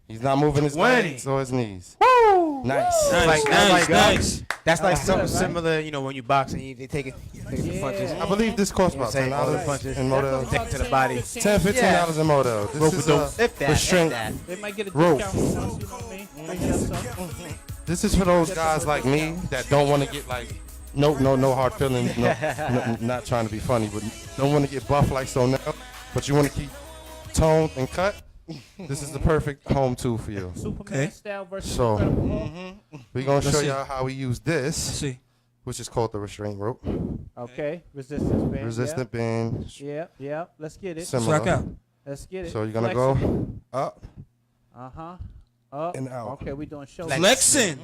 [SPEAKER 5] He's not moving his
[SPEAKER 4] 20.
[SPEAKER 5] legs or his knees.
[SPEAKER 4] Woo!
[SPEAKER 5] Nice.
[SPEAKER 7] Nice.
[SPEAKER 2] That's like something
[SPEAKER 9] right?
[SPEAKER 2] similar, when you box and they take it the punches.
[SPEAKER 5] I believe this costs about
[SPEAKER 2] Say all the
[SPEAKER 5] $10
[SPEAKER 2] punches
[SPEAKER 5] in Model.
[SPEAKER 2] neck to the body.
[SPEAKER 5] $10, $15 in Model. This is
[SPEAKER 4] If that,
[SPEAKER 5] with strength.
[SPEAKER 9] They might get a
[SPEAKER 5] Rope.
[SPEAKER 9] discount from us, you know what I mean? Might get us some.
[SPEAKER 5] This is for those guys like me that don't want to get like no hard feelings, not trying to be funny, but don't want to get buff like so now, but you want to keep toned and cut. This is the perfect home tool for you.
[SPEAKER 9] Superman style versus
[SPEAKER 5] So,
[SPEAKER 9] Incredible Hulk.
[SPEAKER 5] we're going to
[SPEAKER 7] Let's
[SPEAKER 5] show
[SPEAKER 7] see.
[SPEAKER 5] y'all how we use this,
[SPEAKER 7] see.
[SPEAKER 5] which is called the restraint rope.
[SPEAKER 9] Okay, resistance band.
[SPEAKER 5] Resistant band.
[SPEAKER 9] Yeah, yeah. Let's get it.
[SPEAKER 5] Similar.
[SPEAKER 7] Rock out.
[SPEAKER 9] Let's get it.
[SPEAKER 5] So you're going to
[SPEAKER 9] Flexing.
[SPEAKER 5] go up
[SPEAKER 9] Up
[SPEAKER 5] and out.
[SPEAKER 9] Okay, we doing shoulder.
[SPEAKER 7] Flexing.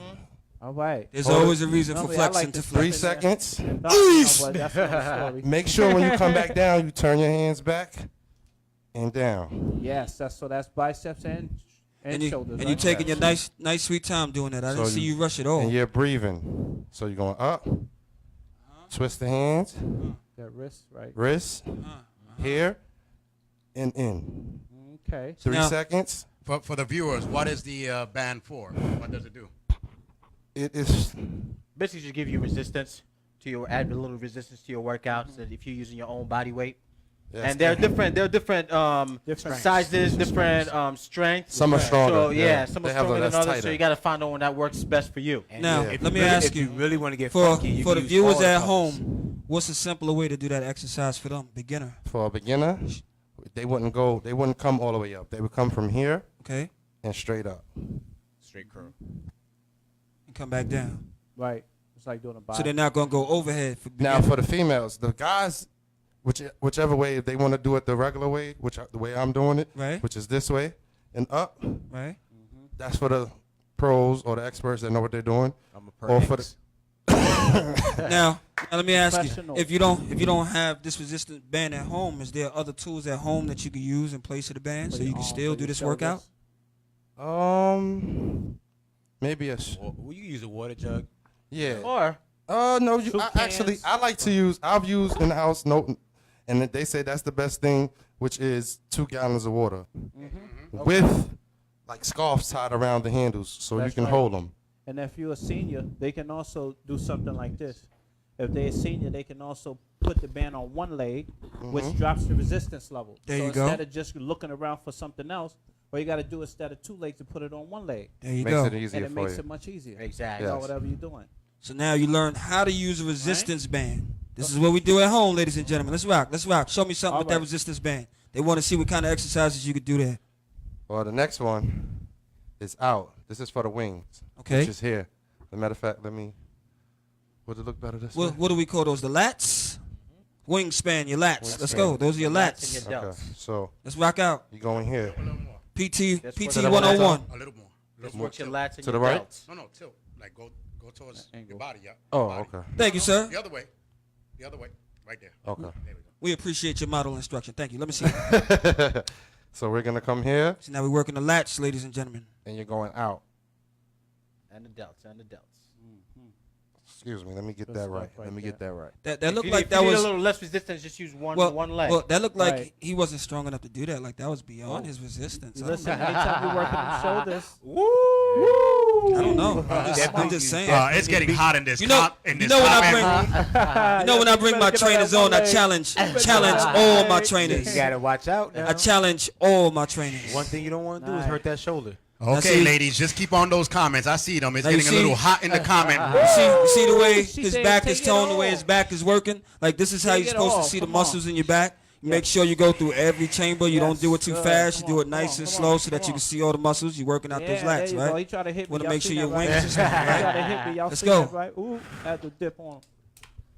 [SPEAKER 9] All right.
[SPEAKER 7] There's
[SPEAKER 5] Hold
[SPEAKER 7] always a reason for
[SPEAKER 9] Normally, I
[SPEAKER 7] flexing
[SPEAKER 9] like
[SPEAKER 7] to
[SPEAKER 9] to
[SPEAKER 7] flex.
[SPEAKER 5] 3 seconds.
[SPEAKER 9] But that's another story.
[SPEAKER 5] Make sure when you come back down, you turn your hands back and down.
[SPEAKER 9] Yes, that's biceps and
[SPEAKER 7] And you
[SPEAKER 9] shoulders.
[SPEAKER 7] and you
[SPEAKER 9] right?
[SPEAKER 7] taking your nice sweet time doing that. I didn't
[SPEAKER 5] So
[SPEAKER 7] see you rush it all.
[SPEAKER 5] And you're breathing. So you're going up, twist the hands,
[SPEAKER 9] That wrist, right?
[SPEAKER 5] wrist, here, and in.
[SPEAKER 9] Okay.
[SPEAKER 5] 3
[SPEAKER 7] Now-
[SPEAKER 5] seconds.
[SPEAKER 6] For the viewers, what is the band for? What does it do?
[SPEAKER 5] It is
[SPEAKER 4] Basically, just give you resistance to your add a little resistance to your workouts. That if you're using your own body weight, and they're different. They're different sizes, different strengths.
[SPEAKER 5] Some are stronger.
[SPEAKER 4] So
[SPEAKER 5] yeah,
[SPEAKER 4] some
[SPEAKER 5] They
[SPEAKER 4] are
[SPEAKER 5] have
[SPEAKER 4] stronger than
[SPEAKER 5] that's
[SPEAKER 4] others. So
[SPEAKER 5] tighter.
[SPEAKER 4] you got to find the one that works best for you.
[SPEAKER 2] And
[SPEAKER 7] Now,
[SPEAKER 2] if
[SPEAKER 7] let
[SPEAKER 2] you
[SPEAKER 7] me
[SPEAKER 2] really-
[SPEAKER 7] ask
[SPEAKER 2] if you really want to get
[SPEAKER 7] for
[SPEAKER 2] funky, you
[SPEAKER 7] for
[SPEAKER 2] can
[SPEAKER 7] the
[SPEAKER 2] use
[SPEAKER 7] viewers
[SPEAKER 2] all the
[SPEAKER 7] at
[SPEAKER 2] colors.
[SPEAKER 7] home, what's a simpler way to do that exercise for them? Beginner.
[SPEAKER 5] For a beginner, they wouldn't come all the way up. They would come from here
[SPEAKER 7] Okay.
[SPEAKER 5] and straight up.
[SPEAKER 2] Straight curl.
[SPEAKER 7] And come back down.
[SPEAKER 9] Right. It's like doing a body.
[SPEAKER 7] So they're not gonna go overhead for
[SPEAKER 5] Now
[SPEAKER 7] beginner.
[SPEAKER 5] for the females, the guys, whichever way, if they want to do it the regular way, the way I'm doing it,
[SPEAKER 7] Right.
[SPEAKER 5] which is this way and up,
[SPEAKER 7] Right.
[SPEAKER 5] that's for the pros or the experts that know what they're doing.
[SPEAKER 2] I'm a
[SPEAKER 5] Or for
[SPEAKER 2] X.
[SPEAKER 7] Now let me ask you:
[SPEAKER 9] Professional.
[SPEAKER 7] if you don't have this resistance band at home, is there other tools at home that you can use in place of the band so you can still do this workout?
[SPEAKER 5] Maybe
[SPEAKER 2] Will you use a water jug?
[SPEAKER 5] yeah.
[SPEAKER 4] Or
[SPEAKER 5] No,
[SPEAKER 9] Soup
[SPEAKER 5] actually,
[SPEAKER 9] cans.
[SPEAKER 5] I like to use. I've used in the house and they say that's the best thing, which is 2 gallons of water with like scarves tied around the handles so
[SPEAKER 9] That's
[SPEAKER 5] you can
[SPEAKER 9] right.
[SPEAKER 5] hold them.
[SPEAKER 9] And if you're a senior, they can also do something like this. If they're a senior, they can also put the band on one leg, which drops the resistance level.
[SPEAKER 7] There
[SPEAKER 9] so
[SPEAKER 7] you go.
[SPEAKER 9] instead of just looking around for something else, all you got to do instead of 2 legs to put it on 1 leg.
[SPEAKER 7] There you
[SPEAKER 5] Makes
[SPEAKER 7] go.
[SPEAKER 5] it easier
[SPEAKER 9] And it
[SPEAKER 5] for
[SPEAKER 9] makes
[SPEAKER 5] you.
[SPEAKER 9] it much easier.
[SPEAKER 4] exactly.
[SPEAKER 5] Yeah.
[SPEAKER 9] So whatever you're doing.
[SPEAKER 7] So now you learn how to use a resistance band. This is what we do at home, ladies and gentlemen. Let's rock. Let's rock. Show me something
[SPEAKER 9] All
[SPEAKER 7] with that
[SPEAKER 9] right.
[SPEAKER 7] resistance band. They want to see what kind of exercises you could do there.
[SPEAKER 5] Well, the next one is out. This is for the wings.
[SPEAKER 7] Okay.
[SPEAKER 5] Which is here. As a matter of fact, would it look better this way?
[SPEAKER 7] What do we call those? The lats? Wingspan, your lats. Let's go. Those are your
[SPEAKER 4] Lats and
[SPEAKER 7] lats.
[SPEAKER 4] your
[SPEAKER 5] Okay,
[SPEAKER 4] delts.
[SPEAKER 5] so
[SPEAKER 7] Let's rock out.
[SPEAKER 5] you go in here.
[SPEAKER 7] PT
[SPEAKER 4] That's
[SPEAKER 7] PT
[SPEAKER 4] what the
[SPEAKER 7] 101.
[SPEAKER 6] A little more.
[SPEAKER 4] Just work your lats and
[SPEAKER 5] To
[SPEAKER 4] your
[SPEAKER 5] the right?
[SPEAKER 4] delts.
[SPEAKER 6] No, tilt. Like go towards
[SPEAKER 9] Angle.
[SPEAKER 6] your body, yeah.
[SPEAKER 5] Oh,
[SPEAKER 6] Body.
[SPEAKER 5] okay.
[SPEAKER 7] Thank you, sir.
[SPEAKER 6] The other way. The other way. Right there.
[SPEAKER 5] Okay.
[SPEAKER 6] There we go.
[SPEAKER 7] We appreciate your model instruction. Thank you. Let me see.
[SPEAKER 5] So we're gonna come here
[SPEAKER 7] So now we're working the lats, ladies and gentlemen.
[SPEAKER 5] and you're going out.
[SPEAKER 4] And the delts. And the delts.
[SPEAKER 5] Excuse me, let me get
[SPEAKER 9] Good
[SPEAKER 5] that
[SPEAKER 9] stuff
[SPEAKER 5] right.
[SPEAKER 9] right
[SPEAKER 5] Let me get that right.
[SPEAKER 7] That
[SPEAKER 4] If
[SPEAKER 7] looked
[SPEAKER 4] you
[SPEAKER 7] like
[SPEAKER 4] need,
[SPEAKER 7] that
[SPEAKER 4] if you need
[SPEAKER 7] was
[SPEAKER 4] a little less resistance. Just use one leg.
[SPEAKER 7] Well, that looked like
[SPEAKER 9] Right.
[SPEAKER 7] he wasn't strong enough to do that. Like that was beyond his resistance. I don't
[SPEAKER 9] Listen,
[SPEAKER 7] know.
[SPEAKER 9] anytime you're working them shoulders,
[SPEAKER 7] I don't know. I'm just saying.
[SPEAKER 6] It's getting hot in this.
[SPEAKER 7] You know,
[SPEAKER 6] in
[SPEAKER 7] you
[SPEAKER 6] this
[SPEAKER 7] know when I
[SPEAKER 6] comment
[SPEAKER 7] bring,
[SPEAKER 6] room.
[SPEAKER 7] you know when I bring my trainers on, I challenge all my
[SPEAKER 2] You
[SPEAKER 7] trainers.
[SPEAKER 2] gotta watch out now.
[SPEAKER 7] I challenge all my trainers.
[SPEAKER 2] One thing you don't want to do is hurt that shoulder.
[SPEAKER 6] Okay,
[SPEAKER 7] see-
[SPEAKER 6] ladies, just keep on those comments. I see them. It's
[SPEAKER 7] Now you
[SPEAKER 6] getting a
[SPEAKER 7] see-
[SPEAKER 6] little hot in the comment room.
[SPEAKER 7] You see the way
[SPEAKER 9] She
[SPEAKER 7] his
[SPEAKER 9] said
[SPEAKER 7] back
[SPEAKER 9] take
[SPEAKER 7] is
[SPEAKER 9] it
[SPEAKER 7] toned, the way
[SPEAKER 9] off.
[SPEAKER 7] his back is working. Like this is how
[SPEAKER 9] Take
[SPEAKER 7] you're
[SPEAKER 9] it
[SPEAKER 7] supposed to
[SPEAKER 9] off.
[SPEAKER 7] see the
[SPEAKER 9] Come
[SPEAKER 7] muscles
[SPEAKER 9] on.
[SPEAKER 7] in your back. You make sure you go through every chamber. You don't
[SPEAKER 9] Yes,
[SPEAKER 7] do it too
[SPEAKER 9] good.
[SPEAKER 7] fast. You
[SPEAKER 9] Come
[SPEAKER 7] do it
[SPEAKER 9] on,
[SPEAKER 7] nice
[SPEAKER 9] come
[SPEAKER 7] and
[SPEAKER 9] on,
[SPEAKER 7] slow so that
[SPEAKER 9] come
[SPEAKER 7] you
[SPEAKER 9] on.
[SPEAKER 7] can see all the muscles. You're working out those
[SPEAKER 9] there
[SPEAKER 7] lats,
[SPEAKER 9] you go. He
[SPEAKER 7] right?
[SPEAKER 9] tried to hit me.
[SPEAKER 7] Want to
[SPEAKER 9] Y'all
[SPEAKER 7] make sure
[SPEAKER 9] seen
[SPEAKER 7] your
[SPEAKER 9] that, right?
[SPEAKER 7] wings is strong,
[SPEAKER 9] He tried to
[SPEAKER 7] right?
[SPEAKER 9] hit me. Y'all
[SPEAKER 7] Let's
[SPEAKER 9] seen
[SPEAKER 7] go.
[SPEAKER 9] that, right? Ooh, had to dip on.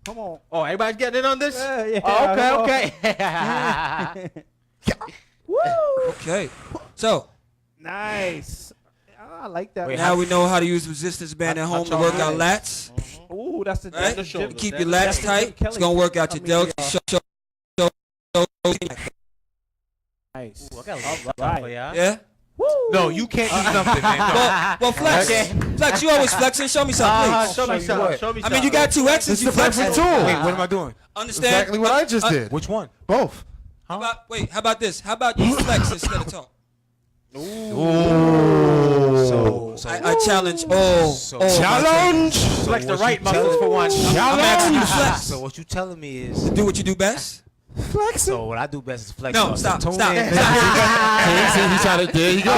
[SPEAKER 9] Come on.
[SPEAKER 4] Oh, everybody's getting in on this?
[SPEAKER 9] Yeah,
[SPEAKER 4] Oh, okay,
[SPEAKER 9] come
[SPEAKER 4] okay.
[SPEAKER 9] Woo!
[SPEAKER 7] Okay. So
[SPEAKER 9] Nice. I like that.
[SPEAKER 7] now we know how to use resistance band at home to work out lats.
[SPEAKER 9] Ooh, that's the
[SPEAKER 7] Right?
[SPEAKER 9] that's the
[SPEAKER 4] shoulder.
[SPEAKER 9] gym-
[SPEAKER 7] Keep your
[SPEAKER 9] that's
[SPEAKER 7] lats
[SPEAKER 9] the
[SPEAKER 7] tight.
[SPEAKER 9] Jim Kelly
[SPEAKER 7] It's gonna work out your
[SPEAKER 9] thing.
[SPEAKER 7] delts.
[SPEAKER 9] Nice.
[SPEAKER 4] I got a lot
[SPEAKER 9] Right.
[SPEAKER 4] for y'all.
[SPEAKER 7] Yeah.
[SPEAKER 9] Woo!
[SPEAKER 2] No, you can't do something, man.
[SPEAKER 7] Well, Flex. Flex, you always flexing. Show me something, please.
[SPEAKER 4] Show me
[SPEAKER 2] you
[SPEAKER 4] something.
[SPEAKER 2] what?
[SPEAKER 4] Show me
[SPEAKER 7] I
[SPEAKER 4] something.
[SPEAKER 7] mean, you got 2 X's.
[SPEAKER 5] This is
[SPEAKER 7] You
[SPEAKER 5] the perfect
[SPEAKER 7] flexing.
[SPEAKER 5] tool.
[SPEAKER 2] Wait, what am I doing?
[SPEAKER 7] Understand?
[SPEAKER 5] Exactly what I just did.
[SPEAKER 2] Which one?
[SPEAKER 5] Both.
[SPEAKER 7] How about this? How about you flex instead of talk? I challenge all.
[SPEAKER 5] Challenge.
[SPEAKER 4] Flex the right muscles for one.
[SPEAKER 7] I'm asking you to flex.
[SPEAKER 2] So what you telling me is,
[SPEAKER 7] Do what you do best.
[SPEAKER 2] so what I do best is flex.
[SPEAKER 7] No,
[SPEAKER 2] up.
[SPEAKER 7] stop,
[SPEAKER 2] Tune
[SPEAKER 7] stop.
[SPEAKER 2] in.
[SPEAKER 5] There you go.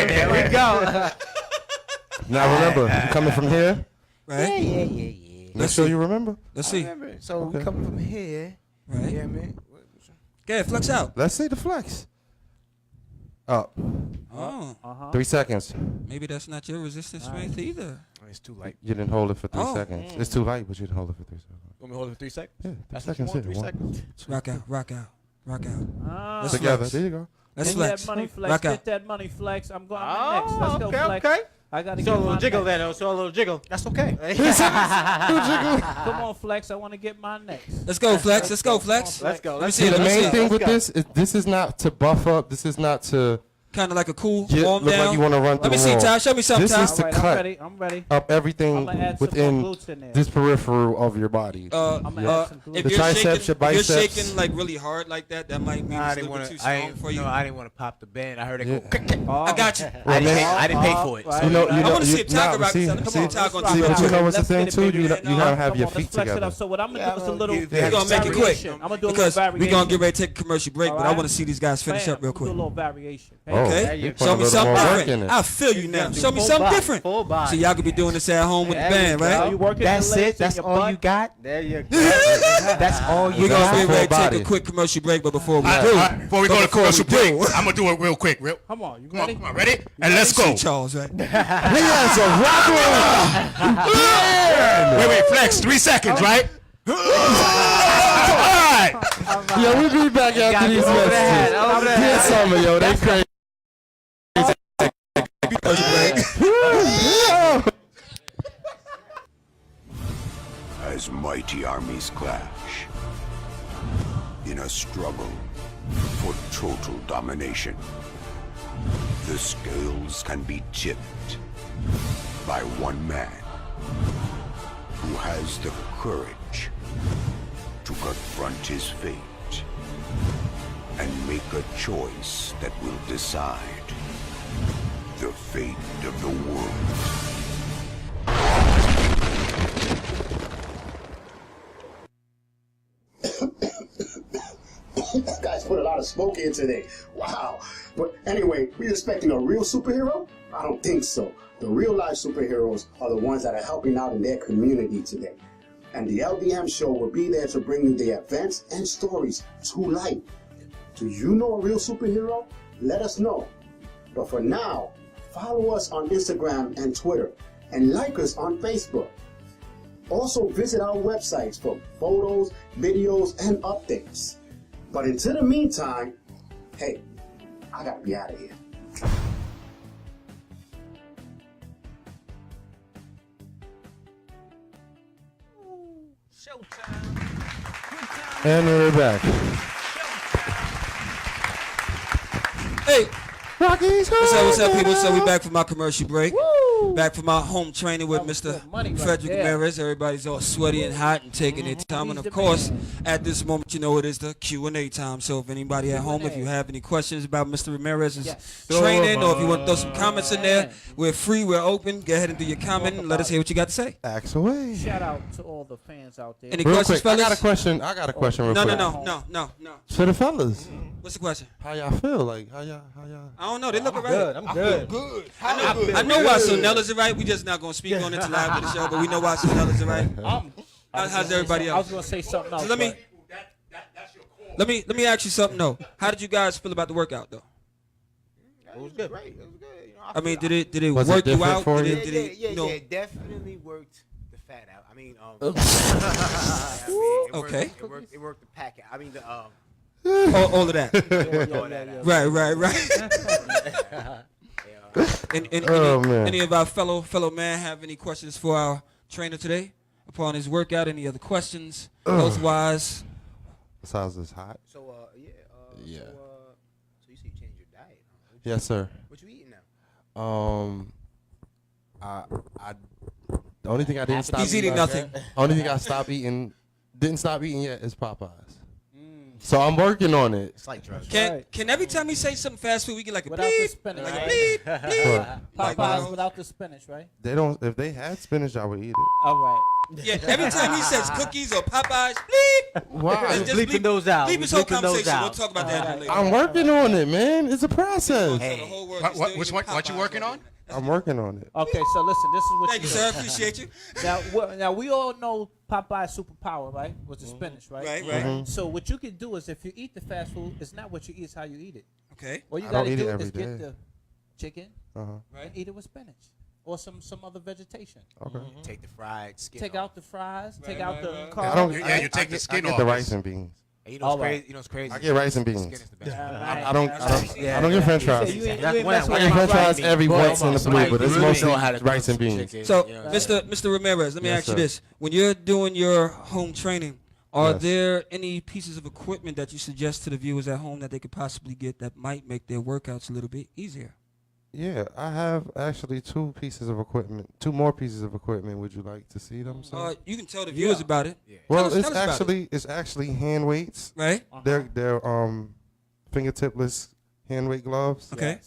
[SPEAKER 4] There we go.
[SPEAKER 5] Now remember, you coming from here.
[SPEAKER 7] Right?
[SPEAKER 2] Yeah.
[SPEAKER 5] Make sure you remember.
[SPEAKER 7] Let's see.
[SPEAKER 2] Remember, so we coming from here.
[SPEAKER 7] Right?
[SPEAKER 2] Yeah, man.
[SPEAKER 7] Okay, flex out.
[SPEAKER 5] Let's see the flex. Up.
[SPEAKER 7] Oh.
[SPEAKER 5] 3 seconds.
[SPEAKER 7] Maybe that's not your resistance strength either.
[SPEAKER 2] It's too light.
[SPEAKER 5] You didn't hold it for 3
[SPEAKER 7] Oh.
[SPEAKER 5] seconds. It's too light, but you didn't hold it for 3 seconds.
[SPEAKER 2] Want me to hold it for 3 seconds?
[SPEAKER 5] Yeah, 3
[SPEAKER 2] That's what you
[SPEAKER 5] seconds.
[SPEAKER 2] want, 3
[SPEAKER 5] One.
[SPEAKER 2] seconds.
[SPEAKER 7] Rock out, rock out, rock out. Let's
[SPEAKER 5] Together.
[SPEAKER 7] flex.
[SPEAKER 5] There you go.
[SPEAKER 7] Let's
[SPEAKER 9] Get
[SPEAKER 7] flex.
[SPEAKER 9] that money flex.
[SPEAKER 7] Rock
[SPEAKER 9] Get
[SPEAKER 7] out.
[SPEAKER 9] that money flex. I'm going next. Let's go flex.
[SPEAKER 4] okay.
[SPEAKER 9] I gotta
[SPEAKER 4] So
[SPEAKER 9] get
[SPEAKER 4] a little
[SPEAKER 9] my
[SPEAKER 4] jiggle
[SPEAKER 9] next.
[SPEAKER 4] there, though. So a little jiggle.
[SPEAKER 2] That's okay.
[SPEAKER 9] Come on, flex. I want to get my next.
[SPEAKER 7] Let's go, flex. Let's go, flex.
[SPEAKER 4] Let's go.
[SPEAKER 7] Let me
[SPEAKER 4] Let's
[SPEAKER 7] see
[SPEAKER 5] See,
[SPEAKER 7] it.
[SPEAKER 5] the
[SPEAKER 7] Let me see
[SPEAKER 5] main
[SPEAKER 7] it.
[SPEAKER 5] thing with this is this is not to buff up. This is not to
[SPEAKER 7] Kind of like a cool
[SPEAKER 5] get,
[SPEAKER 7] warm
[SPEAKER 5] look
[SPEAKER 7] down.
[SPEAKER 5] like you want to run through
[SPEAKER 7] Let me
[SPEAKER 5] the
[SPEAKER 7] see,
[SPEAKER 5] wall.
[SPEAKER 7] Ty. Show me something,
[SPEAKER 5] This
[SPEAKER 7] Ty.
[SPEAKER 5] is to
[SPEAKER 9] All right,
[SPEAKER 5] cut
[SPEAKER 9] I'm ready. I'm ready.
[SPEAKER 5] up everything
[SPEAKER 9] I'ma add some more
[SPEAKER 5] within
[SPEAKER 9] glutes in there.
[SPEAKER 5] this peripheral of your body.
[SPEAKER 9] I'ma add some glutes.
[SPEAKER 7] If
[SPEAKER 5] The
[SPEAKER 7] you're
[SPEAKER 5] triceps,
[SPEAKER 7] shaking,
[SPEAKER 5] your
[SPEAKER 7] if you're
[SPEAKER 5] biceps.
[SPEAKER 7] shaking like really hard like that, that might mean
[SPEAKER 2] I
[SPEAKER 7] it's a
[SPEAKER 2] didn't
[SPEAKER 7] little
[SPEAKER 2] want
[SPEAKER 7] bit too
[SPEAKER 2] to. I
[SPEAKER 7] strong
[SPEAKER 2] ain't,
[SPEAKER 7] for you.
[SPEAKER 2] no, I didn't want to pop the band. I heard it
[SPEAKER 5] Yeah.
[SPEAKER 2] go. Click, click.
[SPEAKER 7] I got you.
[SPEAKER 2] I didn't pay for it.
[SPEAKER 9] Right.
[SPEAKER 5] You know,
[SPEAKER 7] I want to see if Ty
[SPEAKER 5] nah,
[SPEAKER 7] can rock
[SPEAKER 5] see,
[SPEAKER 7] this. Let me see if Ty gonna
[SPEAKER 5] see,
[SPEAKER 7] do
[SPEAKER 5] but you
[SPEAKER 7] that.
[SPEAKER 5] know what's the
[SPEAKER 9] Let's
[SPEAKER 5] thing
[SPEAKER 9] get it,
[SPEAKER 5] too?
[SPEAKER 9] baby.
[SPEAKER 5] You
[SPEAKER 9] Come
[SPEAKER 5] gotta have
[SPEAKER 9] on,
[SPEAKER 5] your
[SPEAKER 9] let's
[SPEAKER 5] feet
[SPEAKER 9] flex it
[SPEAKER 5] together.
[SPEAKER 9] up. So what I'm gonna
[SPEAKER 2] Yeah,
[SPEAKER 9] do is a
[SPEAKER 2] well,
[SPEAKER 9] little.
[SPEAKER 2] you-
[SPEAKER 7] We're gonna make it quick
[SPEAKER 9] variation. I'm gonna do a little
[SPEAKER 7] because
[SPEAKER 9] variation.
[SPEAKER 7] we're gonna get ready to take a commercial break, but I
[SPEAKER 9] Alright.
[SPEAKER 7] want to see these guys finish
[SPEAKER 9] Bam,
[SPEAKER 7] up real
[SPEAKER 9] I'm gonna
[SPEAKER 7] quick.
[SPEAKER 9] do a little variation.
[SPEAKER 5] Oh,
[SPEAKER 7] Okay,
[SPEAKER 5] you put a
[SPEAKER 7] show me
[SPEAKER 5] little
[SPEAKER 7] something
[SPEAKER 5] more work
[SPEAKER 7] different.
[SPEAKER 5] in it.
[SPEAKER 7] I feel you now. Show me
[SPEAKER 4] Full
[SPEAKER 7] something
[SPEAKER 4] body,
[SPEAKER 7] different.
[SPEAKER 4] full body.
[SPEAKER 7] So y'all could be doing this at home with the
[SPEAKER 4] There
[SPEAKER 7] band,
[SPEAKER 4] we go.
[SPEAKER 7] right?
[SPEAKER 9] You working
[SPEAKER 2] That's
[SPEAKER 9] your legs
[SPEAKER 2] it. That's
[SPEAKER 9] and your
[SPEAKER 2] all
[SPEAKER 9] butt?
[SPEAKER 2] you got.
[SPEAKER 4] There you go.
[SPEAKER 2] That's all you
[SPEAKER 7] We're gonna
[SPEAKER 2] got.
[SPEAKER 7] get ready to
[SPEAKER 5] Full
[SPEAKER 7] take
[SPEAKER 5] body.
[SPEAKER 7] a quick commercial break, but before we
[SPEAKER 6] All
[SPEAKER 7] do,
[SPEAKER 6] right, before we go to commercial break, I'm gonna do it real quick.
[SPEAKER 9] Come on, you
[SPEAKER 6] Come on,
[SPEAKER 9] ready?
[SPEAKER 6] come on, ready? And let's go.
[SPEAKER 7] Charles, right?
[SPEAKER 5] Yes, a rock
[SPEAKER 6] Wait, flex. 3 seconds, right? All right.
[SPEAKER 5] Yo, we be back after these messages. Get some of yo, they crazy.
[SPEAKER 14] As mighty armies clash in a struggle for total domination, the scales can be tipped by one man who has the courage to confront his fate and make a choice that will decide the fate of the world.
[SPEAKER 15] Guys put a lot of smoke in today. Wow. But anyway, we expecting a real superhero? I don't think so. The real life superheroes are the ones that are helping out in their community today. And the LDM show will be there to bring you the events and stories to life. Do you know a real superhero? Let us know. But for now, follow us on Instagram and Twitter and like us on Facebook. Also visit our websites for photos, videos, and updates. But until the meantime, hey, I gotta be out of here.
[SPEAKER 5] And we're back.
[SPEAKER 7] Hey,
[SPEAKER 5] Rocky's
[SPEAKER 7] what's up, people? So we back from our commercial break. Back from our home training with
[SPEAKER 9] That was
[SPEAKER 7] Mr.
[SPEAKER 9] good money right
[SPEAKER 7] Frederick
[SPEAKER 9] there.
[SPEAKER 7] Ramirez. Everybody's all sweaty and hot and taking their time. And of course, at this moment, you know it is the Q&A time. So if anybody at home, if you have any questions about Mr. Ramirez's training, or if you want to throw some comments in there, we're free, we're open. Go ahead and do your comment and let us hear what you got to say.
[SPEAKER 5] Axe away.
[SPEAKER 9] Shout out to all the fans out there.
[SPEAKER 7] Any
[SPEAKER 5] Real
[SPEAKER 7] questions,
[SPEAKER 5] quick, I
[SPEAKER 7] fellas?
[SPEAKER 5] got a question. I got a question real
[SPEAKER 7] No,
[SPEAKER 5] quick.
[SPEAKER 7] no.
[SPEAKER 5] For the fellas,
[SPEAKER 7] What's the question?
[SPEAKER 5] how y'all feel? Like how y'all?
[SPEAKER 7] I don't know. They look alright.
[SPEAKER 4] Good. I'm good.
[SPEAKER 6] Good.
[SPEAKER 7] I know why Sonella's alright. We just not gonna speak on it till after the show, but we know why Sonella's alright. How's everybody
[SPEAKER 9] I was
[SPEAKER 7] else?
[SPEAKER 9] gonna say something else.
[SPEAKER 7] So let me ask you something though. How did you guys feel about the workout though?
[SPEAKER 2] It was good. Great. It was good. You know,
[SPEAKER 7] I mean, did it
[SPEAKER 5] Was it
[SPEAKER 7] work you
[SPEAKER 5] different
[SPEAKER 7] out?
[SPEAKER 5] for
[SPEAKER 7] Did
[SPEAKER 5] you?
[SPEAKER 7] it,
[SPEAKER 2] yeah,
[SPEAKER 7] you know?
[SPEAKER 2] it definitely worked the fat out. I mean,
[SPEAKER 7] Okay.
[SPEAKER 2] It worked the pack out. I mean,
[SPEAKER 7] All of that.
[SPEAKER 2] all that out.
[SPEAKER 7] Right. Any of our fellow man have any questions for our trainer today upon his workout? Any other questions, health wise?
[SPEAKER 5] Besides this hot?
[SPEAKER 2] So,
[SPEAKER 5] Yeah.
[SPEAKER 2] So you say you changed your diet? Huh?
[SPEAKER 5] Yes, sir.
[SPEAKER 2] What you eating now?
[SPEAKER 5] The only thing I didn't stop.
[SPEAKER 7] He's eating nothing.
[SPEAKER 5] Only thing I didn't stop eating yet is Popeyes. So I'm working on it.
[SPEAKER 2] It's like drugs.
[SPEAKER 7] Can every time he say something fast food, we get like a
[SPEAKER 9] Without the
[SPEAKER 7] bleep,
[SPEAKER 9] spinach,
[SPEAKER 7] like a
[SPEAKER 9] right?
[SPEAKER 7] bleep, bleep.
[SPEAKER 5] What?
[SPEAKER 9] Popeyes without the spinach, right?
[SPEAKER 5] They don't. If they had spinach, I would eat it.
[SPEAKER 9] All right.
[SPEAKER 7] Yeah, every time he says cookies or Popeyes, bleep.
[SPEAKER 5] Why?
[SPEAKER 7] Just
[SPEAKER 4] Bleeping those out.
[SPEAKER 7] Bleep
[SPEAKER 4] We
[SPEAKER 7] his whole
[SPEAKER 4] bleeping those
[SPEAKER 7] conversation. We'll
[SPEAKER 4] out.
[SPEAKER 7] talk about that later.
[SPEAKER 5] I'm working on it, man. It's a process.
[SPEAKER 7] So the whole world is
[SPEAKER 6] What
[SPEAKER 7] still
[SPEAKER 6] which
[SPEAKER 7] eating
[SPEAKER 6] one? What you
[SPEAKER 7] Popeyes
[SPEAKER 6] working
[SPEAKER 7] right
[SPEAKER 6] on?
[SPEAKER 7] now.
[SPEAKER 5] I'm working on it.
[SPEAKER 9] Okay, so listen, this is what
[SPEAKER 7] Thank you,
[SPEAKER 9] you
[SPEAKER 7] sir.
[SPEAKER 9] do.
[SPEAKER 7] Appreciate you.
[SPEAKER 9] Now we all know Popeye's superpower, right? Was the spinach, right?
[SPEAKER 7] Right.
[SPEAKER 9] So what you can do is if you eat the fast food, it's not what you eat, it's how you eat it.
[SPEAKER 7] Okay.
[SPEAKER 9] All you
[SPEAKER 5] I don't
[SPEAKER 9] gotta
[SPEAKER 5] eat it
[SPEAKER 9] do
[SPEAKER 5] every
[SPEAKER 9] is get
[SPEAKER 5] day.
[SPEAKER 9] the chicken
[SPEAKER 5] Uh-huh.
[SPEAKER 9] and eat it with spinach or some other vegetation.
[SPEAKER 5] Okay.
[SPEAKER 2] Take the fried skin.
[SPEAKER 9] Take
[SPEAKER 2] off.
[SPEAKER 9] out the fries. Take
[SPEAKER 7] Right,
[SPEAKER 9] out the
[SPEAKER 7] right.
[SPEAKER 9] carbs.
[SPEAKER 5] I don't.
[SPEAKER 6] Yeah, you take the skin
[SPEAKER 5] I get
[SPEAKER 6] off.
[SPEAKER 5] the rice and beans.
[SPEAKER 2] And you know what's
[SPEAKER 9] All right.
[SPEAKER 2] crazy? You know what's crazy?
[SPEAKER 5] I get rice and
[SPEAKER 2] The
[SPEAKER 5] beans.
[SPEAKER 2] skin is the best.
[SPEAKER 5] I don't get French fries.
[SPEAKER 9] You ain't
[SPEAKER 5] I
[SPEAKER 9] messing
[SPEAKER 5] get
[SPEAKER 9] with
[SPEAKER 5] French fries
[SPEAKER 9] my
[SPEAKER 5] every
[SPEAKER 2] Boy,
[SPEAKER 5] once in the
[SPEAKER 2] somebody
[SPEAKER 5] blue, but it's
[SPEAKER 2] really
[SPEAKER 5] mostly
[SPEAKER 2] know how to
[SPEAKER 5] rice
[SPEAKER 2] cook
[SPEAKER 5] and
[SPEAKER 2] some
[SPEAKER 5] beans.
[SPEAKER 2] chicken,
[SPEAKER 7] So,
[SPEAKER 2] you know?
[SPEAKER 7] Mr. Ramirez, let me
[SPEAKER 5] Yes,
[SPEAKER 7] ask you
[SPEAKER 5] sir.
[SPEAKER 7] this: when you're doing your home training, are
[SPEAKER 5] Yes.
[SPEAKER 7] there any pieces of equipment that you suggest to the viewers at home that they could possibly get that might make their workouts a little bit easier?
[SPEAKER 5] Yeah, I have actually two more pieces of equipment. Would you like to see them? sir?
[SPEAKER 7] You can tell the viewers about it.
[SPEAKER 2] Yeah.
[SPEAKER 5] Well,
[SPEAKER 7] tell us about
[SPEAKER 5] it's actually hand weights.
[SPEAKER 7] Right.
[SPEAKER 5] They're fingertipless hand weight gloves.
[SPEAKER 7] Okay.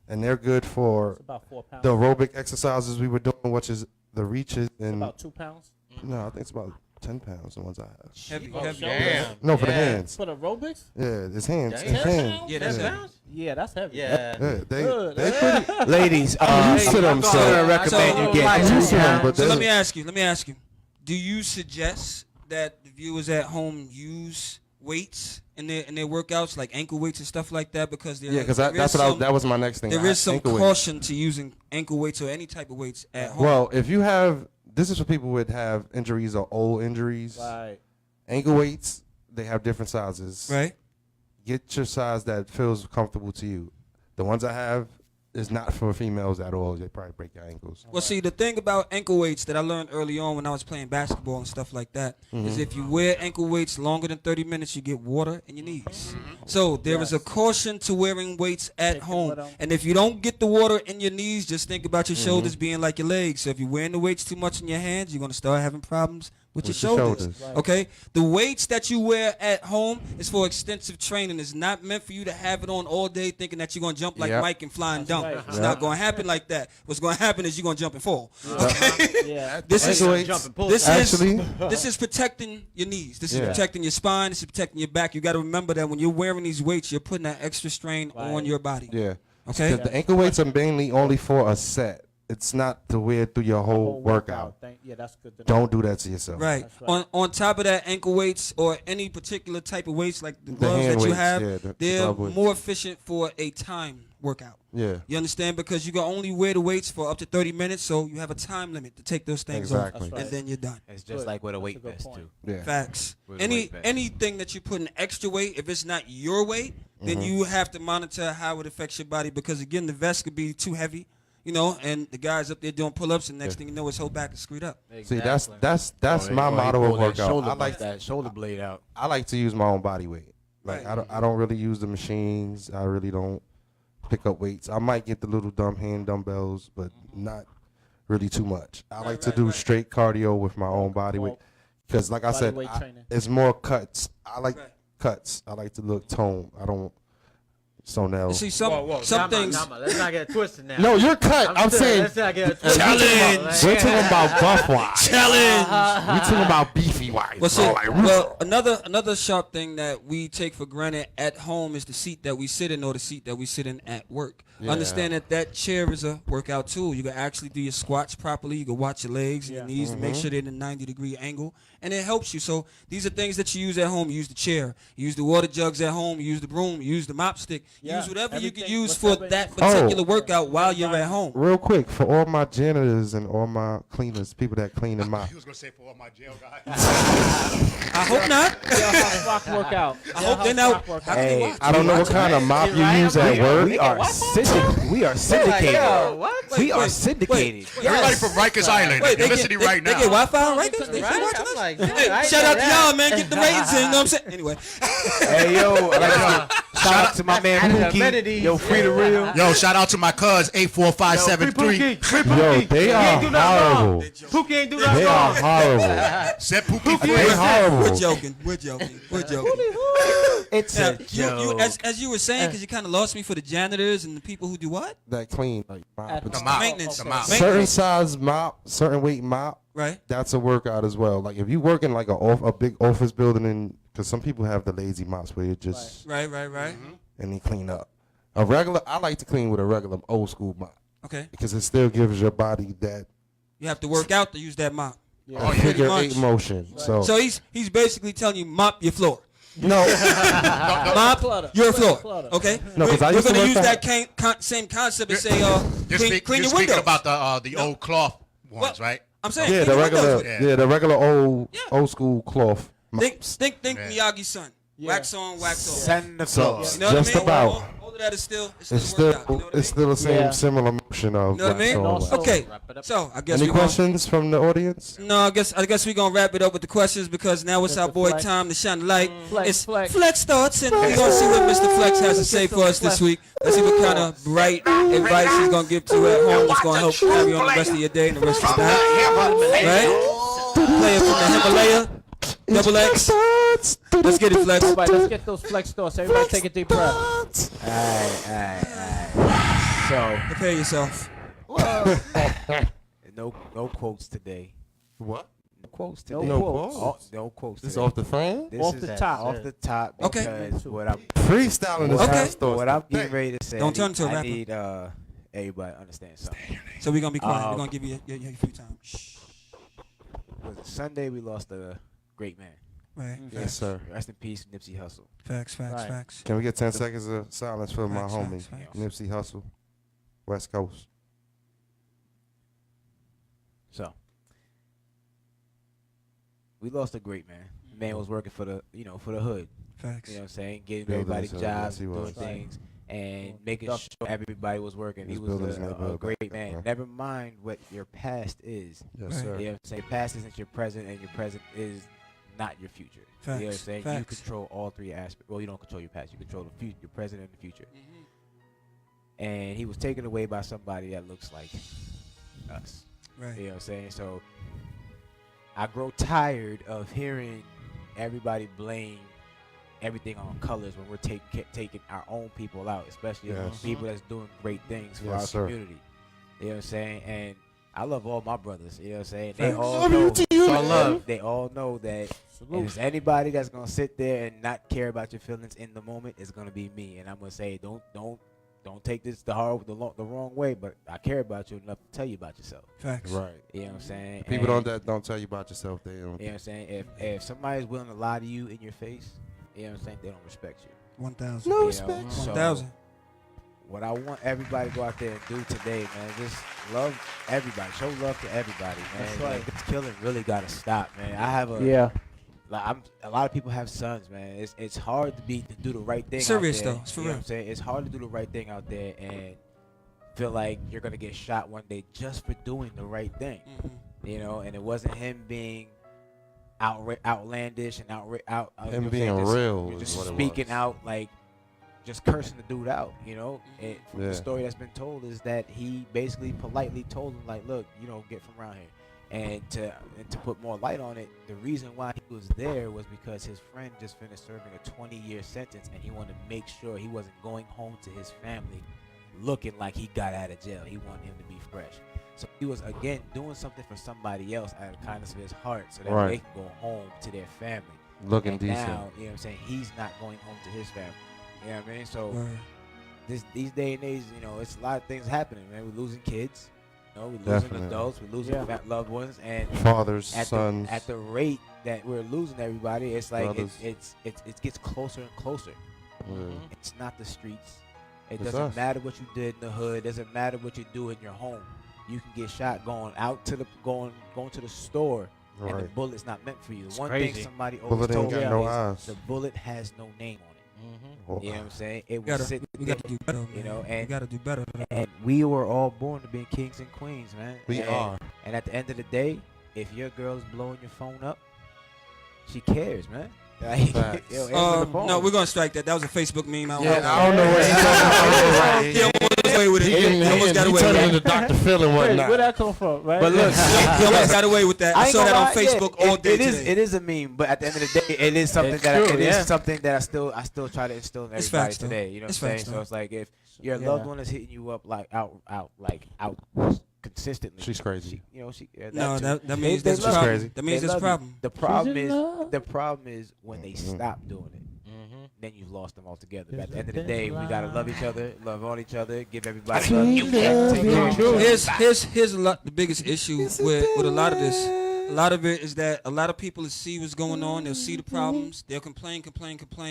[SPEAKER 5] And they're good for
[SPEAKER 9] It's about 4 pounds.
[SPEAKER 5] the aerobic exercises we were doing, which is the reaches and
[SPEAKER 9] About 2 pounds.
[SPEAKER 5] no, I think it's about 10 pounds. The ones I have.
[SPEAKER 7] Heavy,
[SPEAKER 9] Oh,
[SPEAKER 7] heavy.
[SPEAKER 9] damn.
[SPEAKER 5] No, for the hands.
[SPEAKER 9] For the aerobics?
[SPEAKER 5] Yeah, it's hands.
[SPEAKER 9] Damn.
[SPEAKER 5] It's hands.
[SPEAKER 7] Yeah, that's
[SPEAKER 5] yeah.
[SPEAKER 7] it.
[SPEAKER 9] Yeah, that's heavy.
[SPEAKER 5] Yeah, they
[SPEAKER 9] Good.
[SPEAKER 5] pretty.
[SPEAKER 2] Ladies,
[SPEAKER 5] I'm used to them,
[SPEAKER 2] I'm
[SPEAKER 5] so
[SPEAKER 2] gonna recommend you get
[SPEAKER 5] I'm used to them, but
[SPEAKER 7] So let
[SPEAKER 5] they're-
[SPEAKER 7] me ask you. Do you suggest that the viewers at home use weights in their workouts, like ankle weights and stuff like that? Because there,
[SPEAKER 5] Yeah, because
[SPEAKER 7] there
[SPEAKER 5] that's
[SPEAKER 7] is
[SPEAKER 5] what
[SPEAKER 7] some-
[SPEAKER 5] that was my next thing.
[SPEAKER 7] There
[SPEAKER 5] I-
[SPEAKER 7] is some
[SPEAKER 5] ankle weights.
[SPEAKER 7] caution to using ankle weights or any type of weights at home.
[SPEAKER 5] Well, if you have, this is for people who would have injuries or old injuries.
[SPEAKER 9] Right.
[SPEAKER 5] Ankle weights, they have different sizes.
[SPEAKER 7] Right.
[SPEAKER 5] Get your size that feels comfortable to you. The ones I have is not for females at all. They probably break your ankles.
[SPEAKER 7] Well, see, the thing about ankle weights that I learned early on when I was playing basketball and stuff like that is if you wear ankle weights longer than 30 minutes, you get water in your knees. So there is a caution to wearing weights at home. And if you don't get the water in your knees, just think about your shoulders being like your legs. So if you're wearing the weights too much in your hands, you're going to start having problems with your shoulders.
[SPEAKER 5] Right.
[SPEAKER 7] Okay? The weights that you wear at home is for extensive training. It's not meant for you to have it on all day thinking that you're going to jump like
[SPEAKER 5] Yep.
[SPEAKER 7] Mike and fly and dunk.
[SPEAKER 9] right.
[SPEAKER 7] It's not going to happen like that. What's going to happen is you're going to jump and fall.
[SPEAKER 9] Yeah.
[SPEAKER 7] This is
[SPEAKER 5] Ankle weights,
[SPEAKER 7] this is protecting your knees. This is
[SPEAKER 5] Yeah.
[SPEAKER 7] protecting your spine. This is protecting your back. You got to remember that when you're wearing these weights, you're putting that extra strain on your body.
[SPEAKER 5] Yeah.
[SPEAKER 7] Okay.
[SPEAKER 5] The ankle weights are mainly only for a set. It's not to wear through your whole workout.
[SPEAKER 9] Yeah, that's good to know.
[SPEAKER 5] Don't do that to yourself.
[SPEAKER 7] Right.
[SPEAKER 9] That's right.
[SPEAKER 7] On top of that, ankle weights or any particular type of weights like the
[SPEAKER 5] The
[SPEAKER 7] gloves
[SPEAKER 5] hand
[SPEAKER 7] that you
[SPEAKER 5] weights,
[SPEAKER 7] have,
[SPEAKER 5] yeah, the
[SPEAKER 7] they're
[SPEAKER 5] glove weights.
[SPEAKER 7] more efficient for a time workout.
[SPEAKER 5] Yeah.
[SPEAKER 7] You understand? Because you can only wear the weights for up to 30 minutes, so you have a time limit to take those things
[SPEAKER 5] Exactly.
[SPEAKER 7] off,
[SPEAKER 9] That's
[SPEAKER 7] and then you're done.
[SPEAKER 2] It's just
[SPEAKER 9] Good.
[SPEAKER 2] like with a
[SPEAKER 9] That's
[SPEAKER 2] weight
[SPEAKER 9] a good
[SPEAKER 2] vest
[SPEAKER 9] point.
[SPEAKER 2] too.
[SPEAKER 5] Yeah.
[SPEAKER 7] Facts.
[SPEAKER 2] With a
[SPEAKER 7] Any
[SPEAKER 2] weight vest.
[SPEAKER 7] anything that you put an extra weight, if it's not your weight, then you have to monitor how it affects your body because again, the vest could be too heavy, you know, and the guys up there doing pull-ups, and next thing you know, his whole back is screwed up.
[SPEAKER 5] See, that's my
[SPEAKER 2] Or he
[SPEAKER 5] motto
[SPEAKER 2] pull
[SPEAKER 5] of
[SPEAKER 2] that
[SPEAKER 5] workout.
[SPEAKER 2] shoulder-
[SPEAKER 5] I like
[SPEAKER 2] that shoulder blade out.
[SPEAKER 5] I like to use my own body weight. Like
[SPEAKER 7] Right.
[SPEAKER 5] I don't really use the machines. I really don't pick up weights. I might get the little hand dumbbells, but not really too much. I like to do straight cardio with my own body weight because, like I
[SPEAKER 9] Body
[SPEAKER 5] said,
[SPEAKER 9] weight training.
[SPEAKER 5] it's more cuts. I like
[SPEAKER 7] Right.
[SPEAKER 5] cuts. I like to look toned. I don't. So now.
[SPEAKER 7] You see, some things.
[SPEAKER 4] Let's not get it twisted now.
[SPEAKER 5] No, you're cut. I'm saying.
[SPEAKER 4] Let's not get it twisted.
[SPEAKER 5] We're talking about buff wise.
[SPEAKER 7] Challenge.
[SPEAKER 5] We're talking about beefy wise.
[SPEAKER 7] Well, see,
[SPEAKER 5] bro. Like,
[SPEAKER 7] well, another sharp thing that we take for granted at home is the seat that we sit in or the seat that we sit in at work.
[SPEAKER 5] Yeah.
[SPEAKER 7] Understand that chair is a workout tool. You can actually do your squats properly. You can watch your legs and your knees to make sure they're in a 90-degree angle, and it helps you. So these are things that you use at home. You use the chair. You use the water jugs at home. You use the broom. You use the mop stick.
[SPEAKER 9] Yeah,
[SPEAKER 7] Use whatever you can
[SPEAKER 9] everything,
[SPEAKER 7] use for
[SPEAKER 9] whatever
[SPEAKER 7] that
[SPEAKER 9] you-
[SPEAKER 7] particular workout while you're at home.
[SPEAKER 5] real quick, for all my janitors and all my cleaners, people that clean and mop.
[SPEAKER 6] He was gonna say for all my jail guys.
[SPEAKER 7] I hope not.
[SPEAKER 9] Rock workout.
[SPEAKER 7] I hope they're not. How can they watch?
[SPEAKER 5] I don't know what kind of mop you use at work.
[SPEAKER 2] We are syndicated. We are syndicated. We are syndicated.
[SPEAKER 6] Everybody from Rikers Island,
[SPEAKER 7] Wait,
[SPEAKER 6] you're
[SPEAKER 7] they
[SPEAKER 6] listening
[SPEAKER 7] get,
[SPEAKER 6] right
[SPEAKER 7] they
[SPEAKER 6] now.
[SPEAKER 7] get Wi-Fi on Rikers? They
[SPEAKER 4] Right?
[SPEAKER 7] watching
[SPEAKER 4] I'm
[SPEAKER 7] us?
[SPEAKER 4] like,
[SPEAKER 7] Hey,
[SPEAKER 4] I
[SPEAKER 7] shout out to
[SPEAKER 4] know
[SPEAKER 7] y'all, man. Get the ratings in. You know what I'm saying? Anyway.
[SPEAKER 2] Hey yo, I like to shout out to my man Pookie. Yo, free the real.
[SPEAKER 6] Yo, shout out to my cuz 84573.
[SPEAKER 5] Yo, they are horrible.
[SPEAKER 4] Pookie ain't do
[SPEAKER 5] They
[SPEAKER 4] nothing
[SPEAKER 5] are
[SPEAKER 4] wrong.
[SPEAKER 5] horrible.
[SPEAKER 6] Set Pookie
[SPEAKER 5] They
[SPEAKER 6] free.
[SPEAKER 7] We're
[SPEAKER 5] horrible.
[SPEAKER 7] joking. We're joking. We're joking.
[SPEAKER 2] It's
[SPEAKER 7] Now,
[SPEAKER 2] a joke.
[SPEAKER 7] as you were saying, because you kind of lost me for the janitors and the people who do what?
[SPEAKER 5] That clean, like mop.
[SPEAKER 9] At
[SPEAKER 5] and
[SPEAKER 6] The
[SPEAKER 5] stuff.
[SPEAKER 6] mop.
[SPEAKER 7] Maintenance.
[SPEAKER 6] The mop.
[SPEAKER 5] Certain
[SPEAKER 7] Maintenance.
[SPEAKER 5] size mop, certain weight mop.
[SPEAKER 7] Right.
[SPEAKER 5] That's a workout as well. Like if you work in like a big office building, and because some people have the lazy mops where you just
[SPEAKER 7] Right.
[SPEAKER 5] and they clean up. A regular, I like to clean with a regular old school mop
[SPEAKER 7] Okay.
[SPEAKER 5] because it still gives your body that
[SPEAKER 7] You have to work out to use that mop.
[SPEAKER 5] figure
[SPEAKER 7] Pretty
[SPEAKER 5] eight
[SPEAKER 7] much.
[SPEAKER 5] motion. So
[SPEAKER 7] So he's basically telling you mop your floor.
[SPEAKER 5] No.
[SPEAKER 7] Mop, you're a floor. Okay.
[SPEAKER 5] No, 'cause I
[SPEAKER 7] we're
[SPEAKER 5] used to
[SPEAKER 7] gonna
[SPEAKER 5] work
[SPEAKER 7] use
[SPEAKER 5] for-
[SPEAKER 7] that same concept and say,
[SPEAKER 6] You're
[SPEAKER 7] clean
[SPEAKER 6] you're
[SPEAKER 7] your
[SPEAKER 6] speaking
[SPEAKER 7] windows.
[SPEAKER 6] about the old cloth ones, right?
[SPEAKER 7] I'm saying,
[SPEAKER 5] Yeah,
[SPEAKER 7] clean
[SPEAKER 5] the
[SPEAKER 7] your
[SPEAKER 5] regular,
[SPEAKER 7] windows.
[SPEAKER 5] yeah, the regular old school cloth.
[SPEAKER 7] Think Miyagi's son. Wax on, wax off.
[SPEAKER 2] Send the
[SPEAKER 5] So,
[SPEAKER 2] floor.
[SPEAKER 7] You know what
[SPEAKER 5] just
[SPEAKER 7] I mean?
[SPEAKER 5] about.
[SPEAKER 7] All of that is still,
[SPEAKER 5] It's
[SPEAKER 7] worked
[SPEAKER 5] still,
[SPEAKER 7] out, you know what I
[SPEAKER 5] it's still the same
[SPEAKER 9] Yeah.
[SPEAKER 5] similar motion of.
[SPEAKER 7] You know what I mean?
[SPEAKER 5] wax on, wax
[SPEAKER 7] Okay,
[SPEAKER 5] off.
[SPEAKER 7] so I guess
[SPEAKER 5] Any
[SPEAKER 7] we're gonna,
[SPEAKER 5] questions from the audience?
[SPEAKER 7] no, I guess we're gonna wrap it up with the questions because now it's
[SPEAKER 9] Let
[SPEAKER 7] our
[SPEAKER 9] the
[SPEAKER 7] boy
[SPEAKER 9] flex.
[SPEAKER 7] time to shine the light.
[SPEAKER 9] Flex,
[SPEAKER 7] It's
[SPEAKER 9] flex.
[SPEAKER 7] Flex Thoughts, and we're gonna see what Mr. Flex has to say for us this week. Let's see what kind of bright advice he's gonna give to you at home that's gonna help have you on the rest of your day and the rest of the night. Right? Player from the Himalaya, Double X. Let's get it, Flex.
[SPEAKER 9] All right, let's get those flex thoughts. Everybody take a deep breath.
[SPEAKER 2] Alright. So,
[SPEAKER 7] Prepare yourself.
[SPEAKER 2] no quotes today.
[SPEAKER 5] What?
[SPEAKER 2] No quotes today.
[SPEAKER 9] No quotes.
[SPEAKER 2] No quotes
[SPEAKER 5] This
[SPEAKER 2] today.
[SPEAKER 5] off the fan?
[SPEAKER 2] This
[SPEAKER 9] Off
[SPEAKER 2] is
[SPEAKER 9] the top.
[SPEAKER 2] Off the top.
[SPEAKER 7] Okay.
[SPEAKER 2] Because what I'm
[SPEAKER 5] Freestyling this
[SPEAKER 7] Okay.
[SPEAKER 5] fast thoughts.
[SPEAKER 2] what I'm getting ready to say.
[SPEAKER 7] Don't turn to a
[SPEAKER 2] I
[SPEAKER 7] rapper.
[SPEAKER 2] need everybody to understand something.
[SPEAKER 7] So we're gonna be quiet. We're gonna give you your free time. Shh.
[SPEAKER 2] Was it Sunday we lost a great man.
[SPEAKER 7] Right.
[SPEAKER 5] Yes, sir.
[SPEAKER 2] Rest in peace, Nipsey Hussle.
[SPEAKER 7] Facts.
[SPEAKER 9] Right.
[SPEAKER 7] Facts.
[SPEAKER 5] Can we get 10 seconds of silence for my
[SPEAKER 7] Facts,
[SPEAKER 5] homie,
[SPEAKER 7] facts.
[SPEAKER 5] Nipsey Hussle, West Coast?
[SPEAKER 2] So we lost a great man. The man was working for the for the hood.
[SPEAKER 7] Facts.
[SPEAKER 2] You know what I'm saying? Getting
[SPEAKER 5] Building
[SPEAKER 2] everybody
[SPEAKER 5] his hood,
[SPEAKER 2] jobs,
[SPEAKER 5] yes, he
[SPEAKER 2] doing
[SPEAKER 5] was.
[SPEAKER 2] things, and making sure everybody was working.
[SPEAKER 5] He
[SPEAKER 2] He
[SPEAKER 5] was
[SPEAKER 2] was
[SPEAKER 5] building his
[SPEAKER 2] a
[SPEAKER 5] neighborhood
[SPEAKER 2] great
[SPEAKER 5] back then,
[SPEAKER 2] man.
[SPEAKER 5] bro.
[SPEAKER 2] Never mind what your past is.
[SPEAKER 5] Yes,
[SPEAKER 7] Right.
[SPEAKER 5] sir.
[SPEAKER 2] You know what I'm saying? Past isn't your present, and your present is not your future. You know what I'm
[SPEAKER 7] Facts.
[SPEAKER 2] saying? You
[SPEAKER 7] Facts.
[SPEAKER 2] control all three aspects. Well, you don't control your past. You control the future, your present, and the future. And he was taken away by somebody that looks like us.
[SPEAKER 7] Right.
[SPEAKER 2] You know what I'm saying? So I grow tired of hearing everybody blame everything on colors when we're taking our own people out, especially
[SPEAKER 5] Yes.
[SPEAKER 2] people that's doing great things for
[SPEAKER 5] Yes,
[SPEAKER 2] our
[SPEAKER 5] sir.
[SPEAKER 2] community. You know what I'm saying? And I love all my brothers. You know what I'm saying?
[SPEAKER 7] Facts.
[SPEAKER 2] They all
[SPEAKER 5] Love you
[SPEAKER 2] know.
[SPEAKER 5] to you,
[SPEAKER 2] all
[SPEAKER 5] man.
[SPEAKER 2] love. They all know that if there's anybody that's gonna sit there and not care about your feelings in the moment, it's gonna be me. And I'm gonna say, don't take this the wrong way, but I care about you enough to tell you about yourself.
[SPEAKER 7] Facts.
[SPEAKER 5] Right.
[SPEAKER 2] You know what I'm saying?
[SPEAKER 5] People
[SPEAKER 2] And-
[SPEAKER 5] don't tell you about yourself. They don't.
[SPEAKER 2] You know what I'm saying? If somebody's willing to lie to you in your face, you know what I'm saying, they don't respect you.
[SPEAKER 7] 1,000.
[SPEAKER 5] No
[SPEAKER 2] You know?
[SPEAKER 5] respect.
[SPEAKER 2] So
[SPEAKER 7] 1,000.
[SPEAKER 2] what I want everybody to go out there and do today, man, just love everybody. Show love to everybody, man.
[SPEAKER 9] That's right.
[SPEAKER 2] Like, this killing really gotta stop, man. I have a lot of people have sons, man. It's hard to do the right thing.
[SPEAKER 7] Serious,
[SPEAKER 2] out there.
[SPEAKER 7] though. It's for
[SPEAKER 2] You know
[SPEAKER 7] real.
[SPEAKER 2] what I'm saying? It's hard to do the right thing out there and feel like you're gonna get shot one day just for doing the right thing. You know, and it wasn't him being outlandish and
[SPEAKER 5] Him
[SPEAKER 2] you know what I'm
[SPEAKER 5] being
[SPEAKER 2] saying, just-
[SPEAKER 5] real
[SPEAKER 2] you're
[SPEAKER 5] is
[SPEAKER 2] just
[SPEAKER 5] what it
[SPEAKER 2] speaking
[SPEAKER 5] was.
[SPEAKER 2] out like just cursing the dude out, you know. And
[SPEAKER 5] Yeah.
[SPEAKER 2] the story that's been told is that he basically politely told him like, look, you don't get from around here. And to put more light on it, the reason why he was there was because his friend just finished serving a 20-year sentence, and he wanted to make sure he wasn't going home to his family looking like he got out of jail. He wanted him to be fresh. So he was again doing something for somebody else out of the kindness of his heart, so that
[SPEAKER 5] Right.
[SPEAKER 2] they can go home to their family.
[SPEAKER 5] Looking
[SPEAKER 2] And
[SPEAKER 5] decent.
[SPEAKER 2] now, you know what I'm saying, he's not going home to his family. You know what I mean? So
[SPEAKER 7] Word.
[SPEAKER 2] these day and age, you know, it's a lot of things happening, man. We're losing kids, you know, we're losing
[SPEAKER 5] Definitely.
[SPEAKER 2] adults, we're losing loved ones, and
[SPEAKER 5] Fathers,
[SPEAKER 2] at
[SPEAKER 5] sons.
[SPEAKER 2] at the rate that we're losing everybody, it's like
[SPEAKER 5] Brothers.
[SPEAKER 2] it gets closer and closer.
[SPEAKER 5] Yeah.
[SPEAKER 2] It's not the streets. It
[SPEAKER 5] It's
[SPEAKER 2] doesn't
[SPEAKER 5] us.
[SPEAKER 2] matter what you did in the hood. It doesn't matter what you do in your home. You can get shot going to the store, and the
[SPEAKER 5] Right.
[SPEAKER 2] bullet's not meant for you.
[SPEAKER 9] It's
[SPEAKER 2] One
[SPEAKER 9] crazy.
[SPEAKER 2] thing somebody
[SPEAKER 5] Bullet
[SPEAKER 2] always
[SPEAKER 5] ain't
[SPEAKER 2] told me
[SPEAKER 5] got no
[SPEAKER 2] is
[SPEAKER 5] eyes.
[SPEAKER 2] the bullet has no name on it.
[SPEAKER 5] Well,
[SPEAKER 2] You know what I'm saying? It
[SPEAKER 7] We
[SPEAKER 2] was
[SPEAKER 7] gotta,
[SPEAKER 2] sitting
[SPEAKER 7] we
[SPEAKER 2] there,
[SPEAKER 7] gotta do better, man.
[SPEAKER 2] you know,
[SPEAKER 7] we
[SPEAKER 2] and
[SPEAKER 7] gotta do better.
[SPEAKER 2] and we were all born to be kings and queens, man.
[SPEAKER 5] We
[SPEAKER 2] And-
[SPEAKER 5] are.
[SPEAKER 2] And at the end of the day, if your girl's blowing your phone up, she cares, man. Like,
[SPEAKER 5] Facts.
[SPEAKER 2] yo, answer the phone.
[SPEAKER 7] No, we're gonna strike that. That was a Facebook meme.
[SPEAKER 5] Yeah, I don't know what he's talking about.
[SPEAKER 7] He almost got away with it. He almost got away
[SPEAKER 5] turned
[SPEAKER 7] with
[SPEAKER 5] into
[SPEAKER 7] it.
[SPEAKER 5] Dr. Phil and
[SPEAKER 9] Where
[SPEAKER 5] whatnot.
[SPEAKER 9] that come from, right?
[SPEAKER 2] But look,
[SPEAKER 7] He almost got away with that. I
[SPEAKER 2] ain't
[SPEAKER 7] saw
[SPEAKER 2] gonna
[SPEAKER 7] that on
[SPEAKER 2] lie,
[SPEAKER 7] Facebook
[SPEAKER 2] yeah,
[SPEAKER 7] all day
[SPEAKER 2] it is
[SPEAKER 7] today.
[SPEAKER 2] it is a meme, but at the end of the day, it is something
[SPEAKER 9] It's
[SPEAKER 2] that
[SPEAKER 9] true,
[SPEAKER 2] it is
[SPEAKER 9] yeah.
[SPEAKER 2] something that I still try to instill in
[SPEAKER 7] It's
[SPEAKER 2] everybody
[SPEAKER 7] facts, though.
[SPEAKER 2] today. You know
[SPEAKER 7] It's
[SPEAKER 2] what I'm
[SPEAKER 7] facts,
[SPEAKER 2] saying?
[SPEAKER 7] though.
[SPEAKER 2] So it's like if your
[SPEAKER 9] Yeah.
[SPEAKER 2] loved one is hitting you up like out consistently.
[SPEAKER 5] She's crazy.
[SPEAKER 7] No,
[SPEAKER 2] too.
[SPEAKER 7] that means
[SPEAKER 2] They
[SPEAKER 7] there's a
[SPEAKER 2] love
[SPEAKER 7] problem.
[SPEAKER 2] you.
[SPEAKER 7] That means
[SPEAKER 2] They
[SPEAKER 7] there's a
[SPEAKER 2] love you.
[SPEAKER 7] problem.
[SPEAKER 2] The problem is when they stop doing it. Then you've lost them altogether. But at the end of the day, we gotta love each other, love on each other, give everybody love. Take care of each other.
[SPEAKER 7] Here's a lot, the biggest issue with a lot of this. A lot of it is that a lot of people will see what's going on. They'll see the problems. They'll complain,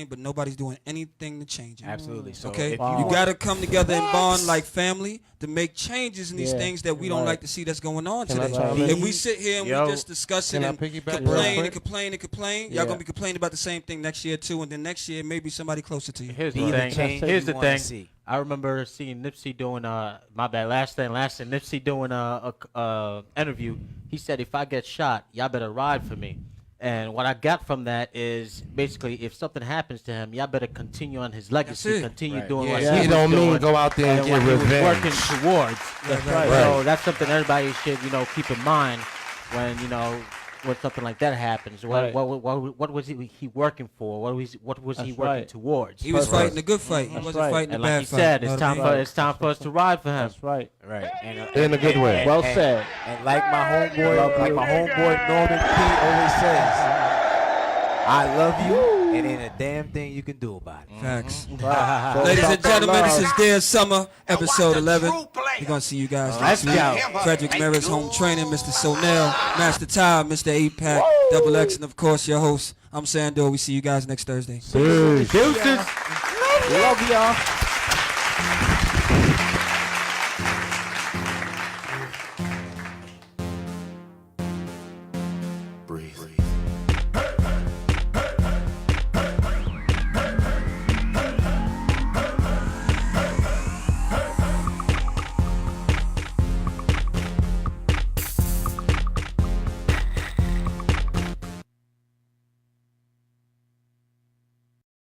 [SPEAKER 7] but nobody's doing anything to change it.
[SPEAKER 2] Absolutely. So
[SPEAKER 7] Okay,
[SPEAKER 2] if
[SPEAKER 7] you got to come together and bond like family to make changes in these
[SPEAKER 9] Yeah,
[SPEAKER 7] things that we don't
[SPEAKER 9] right.
[SPEAKER 7] like to see that's going on
[SPEAKER 5] Can I
[SPEAKER 7] today.
[SPEAKER 5] chime in?
[SPEAKER 7] If we sit here and
[SPEAKER 2] Yo,
[SPEAKER 7] we just discuss it
[SPEAKER 5] can I
[SPEAKER 7] and
[SPEAKER 5] piggyback
[SPEAKER 7] complain
[SPEAKER 5] real
[SPEAKER 7] and
[SPEAKER 5] quick?
[SPEAKER 7] complain,
[SPEAKER 9] Yeah.
[SPEAKER 7] y'all gonna be complaining about the same thing next year too, and then next year maybe somebody closer to you.
[SPEAKER 4] Here's
[SPEAKER 2] Be
[SPEAKER 4] the
[SPEAKER 2] the
[SPEAKER 4] thing.
[SPEAKER 2] change
[SPEAKER 4] Here's
[SPEAKER 2] you
[SPEAKER 4] the
[SPEAKER 2] wanna
[SPEAKER 4] thing.
[SPEAKER 2] see.
[SPEAKER 4] I remember seeing Nipsey doing my bad last thing Nipsey doing a interview. He said, if I get shot, y'all better ride for me. And what I got from that is basically if something happens to him, y'all better continue on his legacy,
[SPEAKER 7] it.
[SPEAKER 4] continue
[SPEAKER 2] Right.
[SPEAKER 4] doing
[SPEAKER 7] Yeah.
[SPEAKER 4] what
[SPEAKER 7] Yeah.
[SPEAKER 4] he
[SPEAKER 5] He
[SPEAKER 4] was
[SPEAKER 5] don't mean
[SPEAKER 4] doing
[SPEAKER 5] go out there and
[SPEAKER 4] and
[SPEAKER 5] get
[SPEAKER 4] what he was
[SPEAKER 5] revenge.
[SPEAKER 4] working towards.
[SPEAKER 7] That's
[SPEAKER 9] right.
[SPEAKER 4] So that's something everybody should keep in mind when when something like that happens.
[SPEAKER 9] Right.
[SPEAKER 4] What was he working for? What was he
[SPEAKER 9] That's
[SPEAKER 4] working
[SPEAKER 9] right.
[SPEAKER 4] towards?
[SPEAKER 7] He was
[SPEAKER 9] Perfect.
[SPEAKER 7] fighting a good fight. He
[SPEAKER 9] That's
[SPEAKER 7] wasn't
[SPEAKER 9] right.
[SPEAKER 7] fighting a
[SPEAKER 4] And
[SPEAKER 7] bad
[SPEAKER 4] like he
[SPEAKER 7] fight.
[SPEAKER 4] said,
[SPEAKER 7] You know
[SPEAKER 4] it's
[SPEAKER 7] what I
[SPEAKER 4] time
[SPEAKER 7] mean?
[SPEAKER 4] it's time for us to ride for him.
[SPEAKER 9] That's right.
[SPEAKER 2] Right.
[SPEAKER 5] In a good way.
[SPEAKER 9] Well said.
[SPEAKER 2] And like my
[SPEAKER 9] Love
[SPEAKER 2] homeboy,
[SPEAKER 9] you.
[SPEAKER 2] Norman P always says, I love you, and ain't a damn thing you can do about it.
[SPEAKER 7] Facts.
[SPEAKER 9] Right.
[SPEAKER 7] Ladies
[SPEAKER 9] So
[SPEAKER 7] and gentlemen, this
[SPEAKER 9] love.
[SPEAKER 7] is Dear Summer, episode 11. We're going to see you guys next week. Frederick Maris, Home Training, Mr. Sonell, Master Ty, Mr. Apac, Double X, and of course your host. I'm Sandor. We see you guys next Thursday.
[SPEAKER 4] Deuces.
[SPEAKER 9] Love y'all.